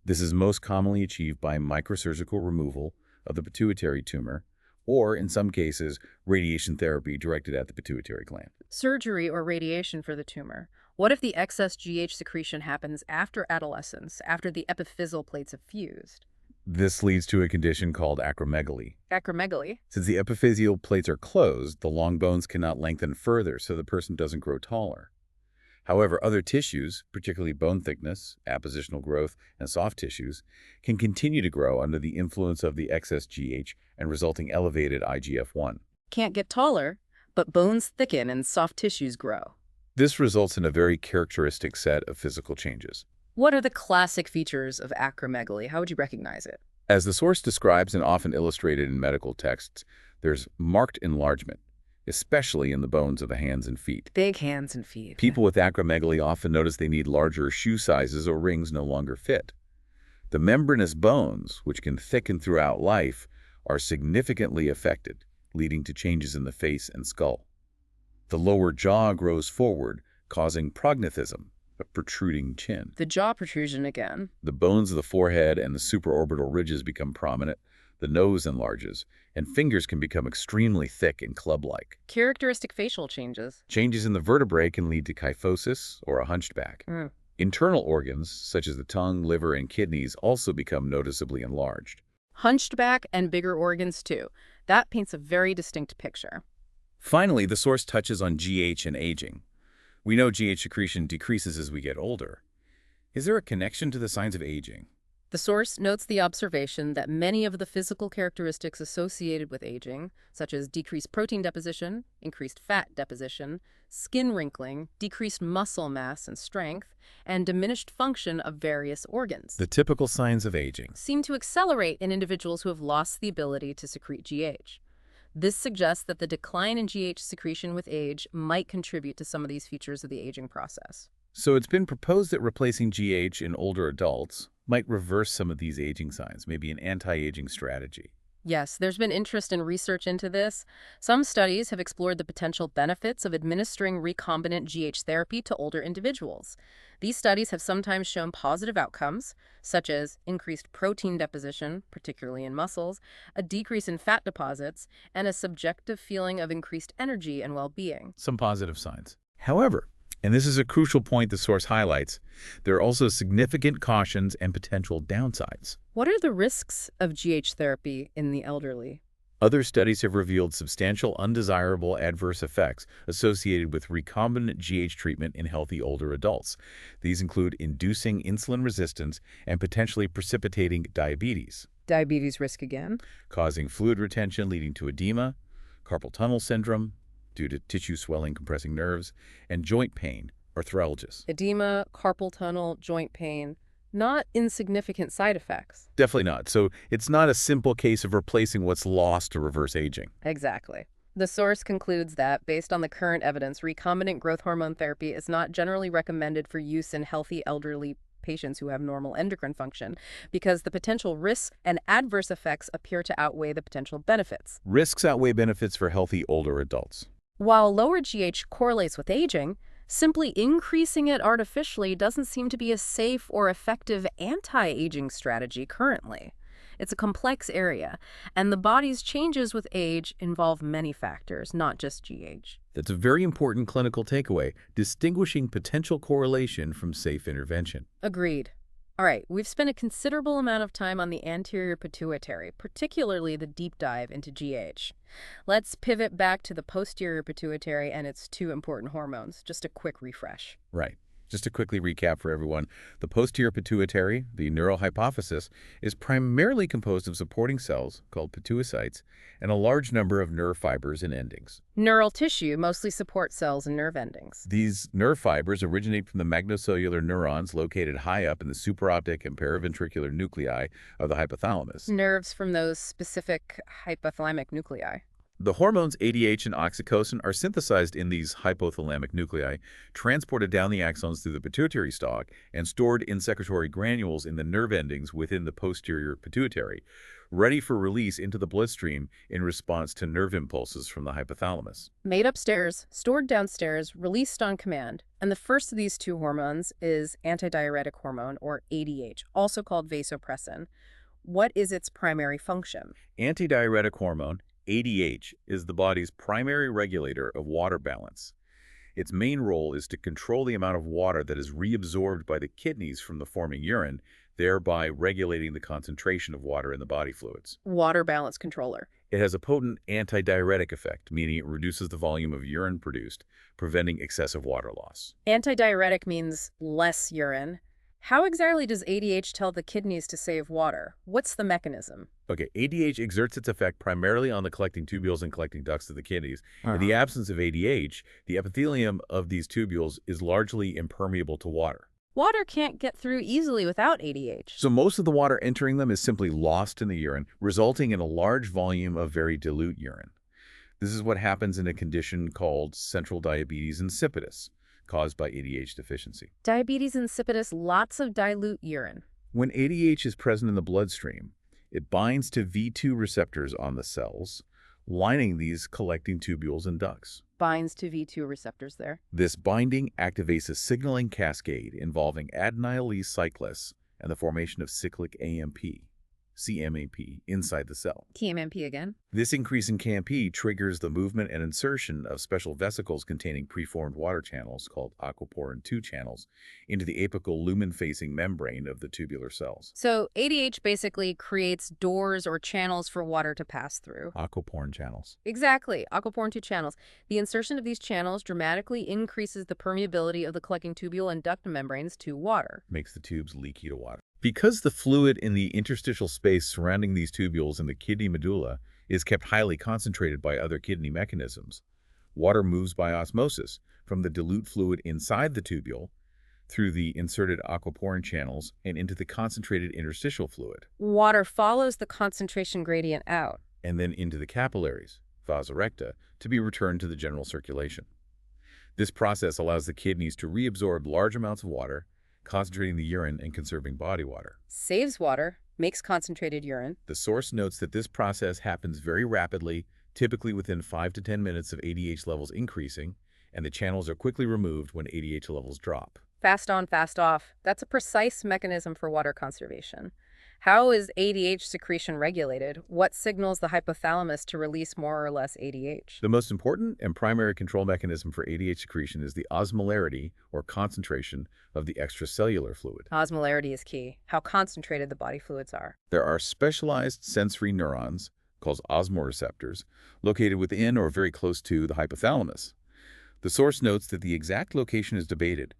This is most commonly achieved by microsurgical removal of the pituitary tumor, or in some cases, radiation therapy directed at the pituitary gland. Surgery or radiation for the tumor. What if the excess GH secretion happens after adolescence, after the epiphyseal plates have fused? This leads to a condition called acromegaly. Acromegaly? Since the epiphyseal plates are closed, the long bones cannot lengthen further, so the person doesn't grow taller. However, other tissues, particularly bone thickness, appositional growth, and soft tissues, can continue to grow under the influence of the excess GH and resulting elevated IGF-1. Can't get taller, but bones thicken and soft tissues grow. This results in a very characteristic set of physical changes. What are the classic features of acromegaly? How would you recognize it? As the source describes and often illustrated in medical texts, there's marked enlargement, especially in the bones of the hands and feet. Big hands and feet. People with acromegaly often notice they need larger shoe sizes or rings no longer fit. The membranous bones, which can thicken throughout life, are significantly affected, leading to changes in the face and skull. The lower jaw grows forward, causing prognathism, a protruding chin. The jaw protrusion again. The bones of the forehead and the supraorbital ridges become prominent, the nose enlarges, and fingers can become extremely thick and club-like. Characteristic facial changes. Changes in the vertebrae can lead to kyphosis or a hunched back. Internal organs, such as the tongue, liver, and kidneys, also become noticeably enlarged. Hunched back and bigger organs too. That paints a very distinct picture. Finally, the source touches on GH and aging. We know GH secretion decreases as we get older. Is there a connection to the signs of aging? The source notes the observation that many of the physical characteristics associated with aging, such as decreased protein deposition, increased fat deposition, skin wrinkling, decreased muscle mass and strength, and diminished function of various organs, The typical signs of aging. seem to accelerate in individuals who have lost the ability to secrete GH. This suggests that the decline in GH secretion with age might contribute to some of these features of the aging process. So it's been proposed that replacing GH in older adults might reverse some of these aging signs, maybe an anti-aging strategy. Yes, there's been interest in research into this. Some studies have explored the potential benefits of administering recombinant GH therapy to older individuals. These studies have sometimes shown positive outcomes, such as increased protein deposition, particularly in muscles, a decrease in fat deposits, and a subjective feeling of increased energy and well-being. Some positive signs. However, and this is a crucial point the source highlights, there are also significant cautions and potential downsides. What are the risks of GH therapy in the elderly? Other studies have revealed substantial undesirable adverse effects associated with recombinant GH treatment in healthy older adults. These include inducing insulin resistance and potentially precipitating diabetes, Diabetes risk again? causing fluid retention leading to edema, carpal tunnel syndrome due to tissue swelling compressing nerves, and joint pain, arthralgias. Edema, carpal tunnel, joint pain. Not insignificant side effects. Definitely not. So it's not a simple case of replacing what's lost to reverse aging. Exactly. The source concludes that, based on the current evidence, recombinant growth hormone therapy is not generally recommended for use in healthy elderly patients who have normal endocrine function because the potential risks and adverse effects appear to outweigh the potential benefits. Risks outweigh benefits for healthy older adults. While lower GH correlates with aging, simply increasing it artificially doesn't seem to be a safe or effective anti-aging strategy currently. It's a complex area, and the body's changes with age involve many factors, not just GH. That's a very important clinical takeaway, distinguishing potential correlation from safe intervention. Agreed. All right, we've spent a considerable amount of time on the anterior pituitary, particularly the deep dive into GH. Let's pivot back to the posterior pituitary and its two important hormones. Just a quick refresh. Right. Just to quickly recap for everyone, the posterior pituitary, the neural hypophysis, is primarily composed of supporting cells, called pituocytes, and a large number of nerve fibers and endings. Neural tissue mostly supports cells and nerve endings. These nerve fibers originate from the magnocellular neurons located high up in the supraoptic and paraventricular nuclei of the hypothalamus. Nerves from those specific hypothalamic nuclei. The hormones ADH and oxytocin are synthesized in these hypothalamic nuclei, transported down the axons through the pituitary stalk, and stored in secretory granules in the nerve endings within the posterior pituitary, ready for release into the bloodstream in response to nerve impulses from the hypothalamus. Made upstairs, stored downstairs, released on command. And the first of these two hormones is antidiuretic hormone, or ADH, also called vasopressin. What is its primary function? Antidiuretic hormone, ADH, is the body's primary regulator of water balance. Its main role is to control the amount of water that is reabsorbed by the kidneys from the forming urine, thereby regulating the concentration of water in the body fluids. Water balance controller. It has a potent antidiuretic effect, meaning it reduces the volume of urine produced, preventing excessive water loss. Antidiuretic means less urine. How exactly does ADH tell the kidneys to save water? What's the mechanism? Okay, ADH exerts its effect primarily on the collecting tubules and collecting ducts of the kidneys. In the absence of ADH, the epithelium of these tubules is largely impermeable to water. Water can't get through easily without ADH. So most of the water entering them is simply lost in the urine, resulting in a large volume of very dilute urine. This is what happens in a condition called central diabetes insipidus, caused by ADH deficiency. Diabetes insipidus, lots of dilute urine. When ADH is present in the bloodstream, it binds to V2 receptors on the cells, lining these collecting tubules and ducts. Binds to V2 receptors there. This binding activates a signaling cascade involving adenylate cyclase and the formation of cyclic AMP, CMAP, inside the cell. TMMP again. This increase in CAMP triggers the movement and insertion of special vesicles containing preformed water channels, called aquaporin II channels, into the apical lumen-facing membrane of the tubular cells. So ADH basically creates doors or channels for water to pass through. Aquaporin channels. Exactly, aquaporin II channels. The insertion of these channels dramatically increases the permeability of the collecting tubule and duct membranes to water. Makes the tubes leaky to water. Because the fluid in the interstitial space surrounding these tubules in the kidney medulla is kept highly concentrated by other kidney mechanisms, water moves by osmosis from the dilute fluid inside the tubule through the inserted aquaporin channels and into the concentrated interstitial fluid. Water follows the concentration gradient out. And then into the capillaries, vasa recta, to be returned to the general circulation. This process allows the kidneys to reabsorb large amounts of water, concentrating the urine and conserving body water. Saves water, makes concentrated urine. The source notes that this process happens very rapidly, typically within 5 to 10 minutes of ADH levels increasing, and the channels are quickly removed when ADH levels drop. Fast on, fast off. That's a precise mechanism for water conservation. How is ADH secretion regulated? What signals the hypothalamus to release more or less ADH? The most important and primary control mechanism for ADH secretion is the osmolarity, or concentration, of the extracellular fluid. Osmolarity is key. How concentrated the body fluids are. There are specialized sensory neurons, called osmoreceptors, located within or very close to the hypothalamus. The source notes that the exact location is debated,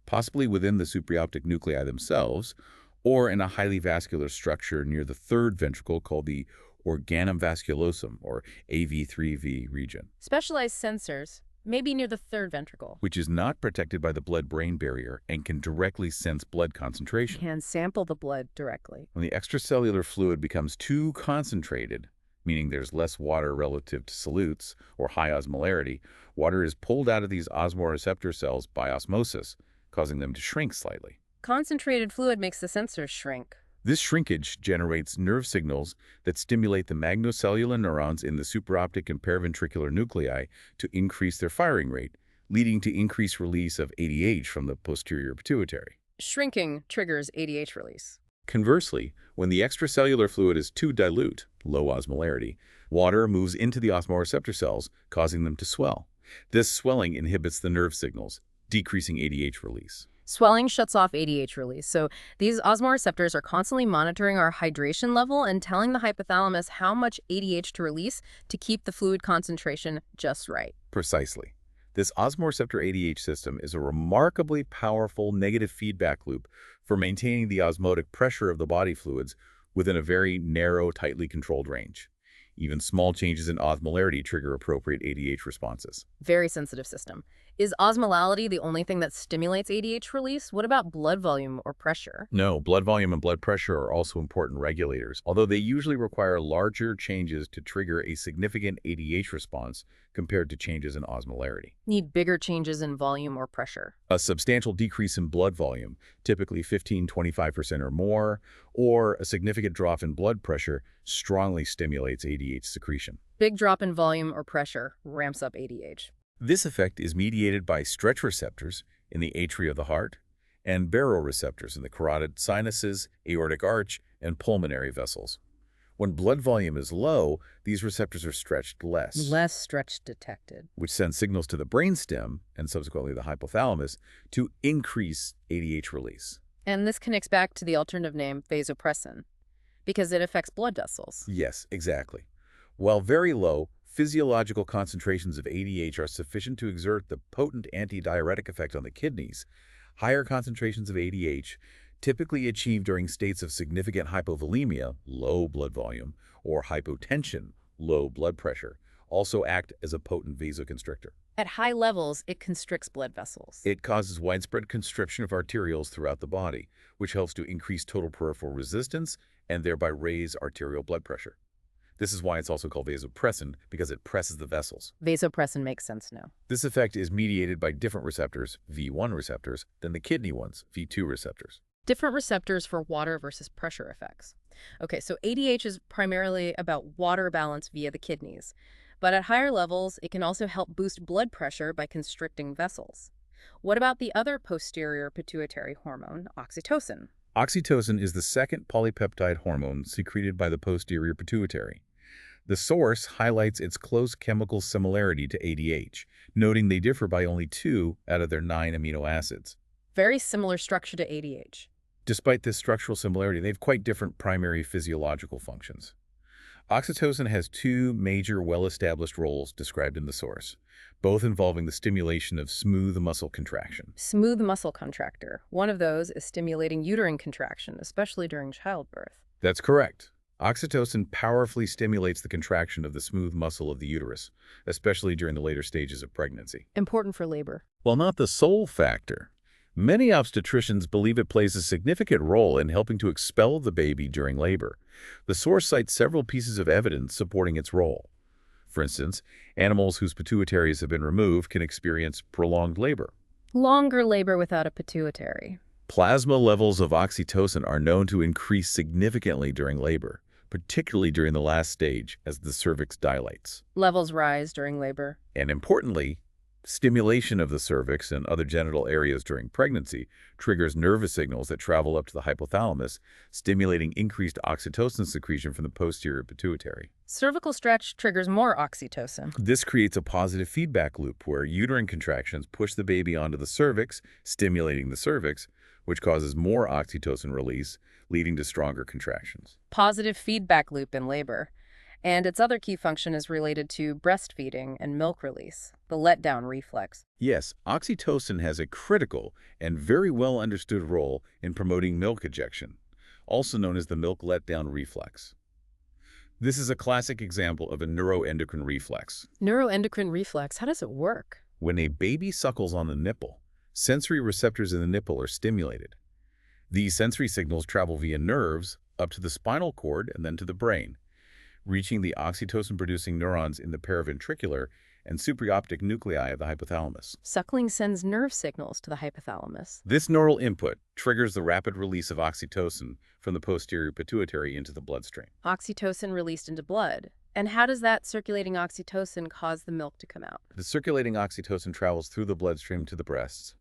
possibly within the supraoptic nuclei themselves, or in a highly vascular structure near the third ventricle called the organum vasculosum, or AV3V region, Specialized sensors, maybe near the third ventricle. which is not protected by the blood-brain barrier and can directly sense blood concentration. Can sample the blood directly. When the extracellular fluid becomes too concentrated, meaning there's less water relative to solutes or high osmolarity, water is pulled out of these osmoreceptor cells by osmosis, causing them to shrink slightly. Concentrated fluid makes the sensors shrink. This shrinkage generates nerve signals that stimulate the magnocellular neurons in the supraoptic and paraventricular nuclei to increase their firing rate, leading to increased release of ADH from the posterior pituitary. Shrinking triggers ADH release. Conversely, when the extracellular fluid is too dilute, low osmolarity, water moves into the osmoreceptor cells, causing them to swell. This swelling inhibits the nerve signals, decreasing ADH release. Swelling shuts off ADH release, so these osmoreceptors are constantly monitoring our hydration level and telling the hypothalamus how much ADH to release to keep the fluid concentration just right. Precisely. This osmoreceptor ADH system is a remarkably powerful negative feedback loop for maintaining the osmotic pressure of the body fluids within a very narrow, tightly controlled range. Even small changes in osmolarity trigger appropriate ADH responses. Very sensitive system. Is osmolality the only thing that stimulates ADH release? What about blood volume or pressure? No, blood volume and blood pressure are also important regulators, although they usually require larger changes to trigger a significant ADH response compared to changes in osmolarity. Need bigger changes in volume or pressure. A substantial decrease in blood volume, typically 15–25% or more, or a significant drop in blood pressure strongly stimulates ADH secretion. Big drop in volume or pressure ramps up ADH. This effect is mediated by stretch receptors in the atria of the heart and baroreceptors in the carotid sinuses, aortic arch, and pulmonary vessels. When blood volume is low, these receptors are stretched less. Less stretch detected. Which sends signals to the brainstem, and subsequently the hypothalamus, to increase ADH release. And this connects back to the alternative name vasopressin, because it affects blood vessels. Yes, exactly. While very low, physiological concentrations of ADH are sufficient to exert the potent antidiuretic effect on the kidneys. Higher concentrations of ADH, typically achieved during states of significant hypovolemia, low blood volume, or hypotension, low blood pressure, also act as a potent vasoconstrictor. At high levels, it constricts blood vessels. It causes widespread constriction of arterioles throughout the body, which helps to increase total peripheral resistance and thereby raise arterial blood pressure. This is why it's also called vasopressin, because it presses the vessels. Vasopressin makes sense now. This effect is mediated by different receptors, V1 receptors, than the kidney ones, V2 receptors. Different receptors for water versus pressure effects. Okay, so ADH is primarily about water balance via the kidneys, but at higher levels, it can also help boost blood pressure by constricting vessels. What about the other posterior pituitary hormone, oxytocin? Oxytocin is the second polypeptide hormone secreted by the posterior pituitary. The source highlights its close chemical similarity to ADH, noting they differ by only 2 out of their 9 amino acids. Very similar structure to ADH. Despite this structural similarity, they have quite different primary physiological functions. Oxytocin has 2 major well-established roles described in the source, both involving the stimulation of smooth muscle contraction. Smooth muscle contractor. One of those is stimulating uterine contraction, especially during childbirth. That's correct. Oxytocin powerfully stimulates the contraction of the smooth muscle of the uterus, especially during the later stages of pregnancy. Important for labor. While not the sole factor, many obstetricians believe it plays a significant role in helping to expel the baby during labor. The source cites several pieces of evidence supporting its role. For instance, animals whose pituitaries have been removed can experience prolonged labor. Longer labor without a pituitary. Plasma levels of oxytocin are known to increase significantly during labor, particularly during the last stage as the cervix dilates. Levels rise during labor. And importantly, stimulation of the cervix and other genital areas during pregnancy triggers nervous signals that travel up to the hypothalamus, stimulating increased oxytocin secretion from the posterior pituitary. Cervical stretch triggers more oxytocin. This creates a positive feedback loop where uterine contractions push the baby onto the cervix, stimulating the cervix, which causes more oxytocin release, leading to stronger contractions. Positive feedback loop in labor. And its other key function is related to breastfeeding and milk release, the letdown reflex. Yes, oxytocin has a critical and very well understood role in promoting milk ejection, also known as the milk letdown reflex. This is a classic example of a neuroendocrine reflex. Neuroendocrine reflex, how does it work? When a baby suckles on the nipple, sensory receptors in the nipple are stimulated. These sensory signals travel via nerves up to the spinal cord and then to the brain, reaching the oxytocin-producing neurons in the paraventricular and supraoptic nuclei of the hypothalamus. Suckling sends nerve signals to the hypothalamus. This neural input triggers the rapid release of oxytocin from the posterior pituitary into the bloodstream. Oxytocin released into blood. And how does that circulating oxytocin cause the milk to come out? The circulating oxytocin travels through the bloodstream to the breasts.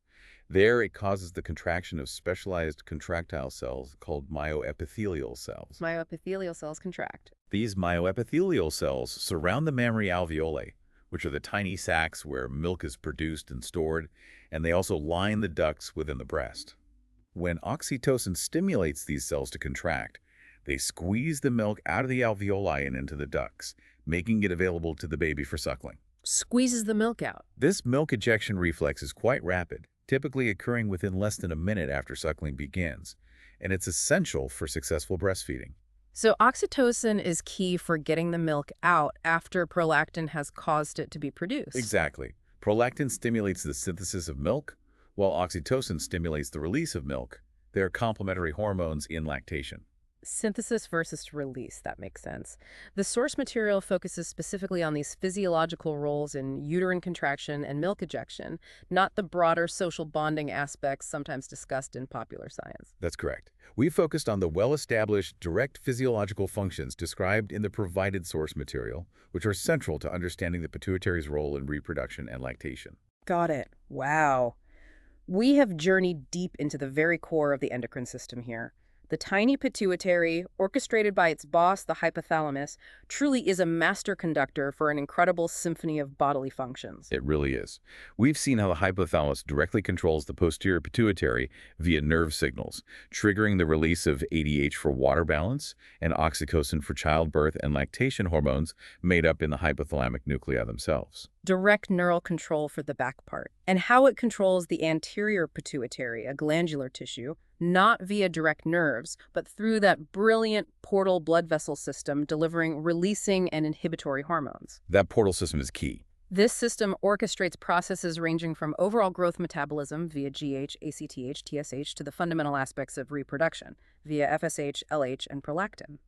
There, it causes the contraction of specialized contractile cells called myoepithelial cells. Myoepithelial cells contract. These myoepithelial cells surround the mammary alveoli, which are the tiny sacs where milk is produced and stored, and they also line the ducts within the breast. When oxytocin stimulates these cells to contract, they squeeze the milk out of the alveoli and into the ducts, making it available to the baby for suckling. Squeezes the milk out. This milk ejection reflex is quite rapid, typically occurring within less than a minute after suckling begins, and it's essential for successful breastfeeding. So oxytocin is key for getting the milk out after prolactin has caused it to be produced. Exactly. Prolactin stimulates the synthesis of milk, while oxytocin stimulates the release of milk. They are complementary hormones in lactation. Synthesis versus release, that makes sense. The source material focuses specifically on these physiological roles in uterine contraction and milk ejection, not the broader social bonding aspects sometimes discussed in popular science. That's correct. We focused on the well-established direct physiological functions described in the provided source material, which are central to understanding the pituitary's role in reproduction and lactation. Got it. Wow. We have journeyed deep into the very core of the endocrine system here. The tiny pituitary, orchestrated by its boss, the hypothalamus, truly is a master conductor for an incredible symphony of bodily functions. It really is. We've seen how the hypothalamus directly controls the posterior pituitary via nerve signals, triggering the release of ADH for water balance and oxytocin for childbirth and lactation hormones made up in the hypothalamic nuclei themselves. Direct neural control for the back part, and how it controls the anterior pituitary, a glandular tissue, not via direct nerves, but through that brilliant portal blood vessel system delivering releasing and inhibitory hormones. That portal system is key. This system orchestrates processes ranging from overall growth metabolism via GH, ACTH, TSH to the fundamental aspects of reproduction via FSH, LH, and prolactin.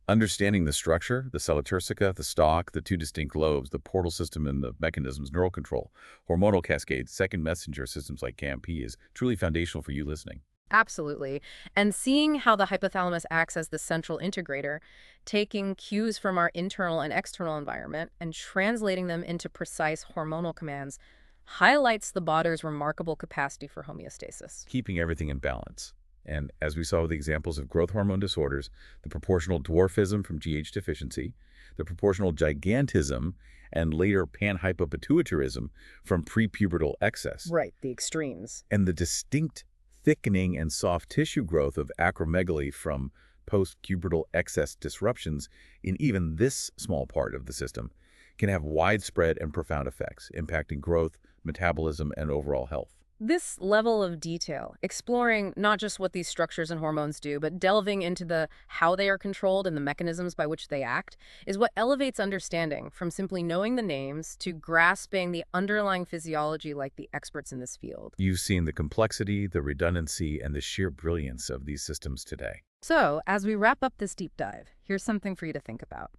Understanding the structure, the cell-turcica, the stalk, the two distinct lobes, the portal system, and the mechanisms, neural control, hormonal cascades, second messenger systems like CAMP is truly foundational for you listening. Absolutely. And seeing how the hypothalamus acts as the central integrator, taking cues from our internal and external environment and translating them into precise hormonal commands, highlights the body's remarkable capacity for homeostasis. Keeping everything in balance. And as we saw with the examples of growth hormone disorders, the proportional dwarfism from GH deficiency, the proportional gigantism, and later panhypopituitarism from prepubertal excess. Right, the extremes. And the distinct thickening and soft tissue growth of acromegaly from postpubertal excess disruptions in even this small part of the system can have widespread and profound effects, impacting growth, metabolism, and overall health. This level of detail, exploring not just what these structures and hormones do, but delving into the how they are controlled and the mechanisms by which they act, is what elevates understanding from simply knowing the names to grasping the underlying physiology like the experts in this field. You've seen the complexity, the redundancy, and the sheer brilliance of these systems today. So, as we wrap up this deep dive, here's something for you to think about.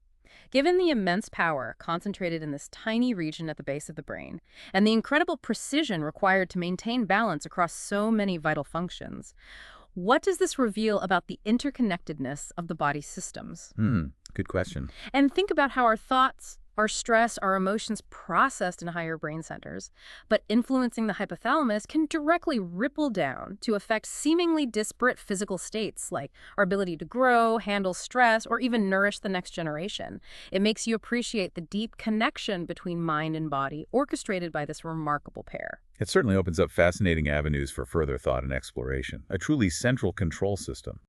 Given the immense power concentrated in this tiny region at the base of the brain, and the incredible precision required to maintain balance across so many vital functions, what does this reveal about the interconnectedness of the body's systems? Good question. And think about how our thoughts, our stress, our emotions processed in higher brain centers, but influencing the hypothalamus can directly ripple down to affect seemingly disparate physical states like our ability to grow, handle stress, or even nourish the next generation. It makes you appreciate the deep connection between mind and body orchestrated by this remarkable pair. It certainly opens up fascinating avenues for further thought and exploration, a truly central control system.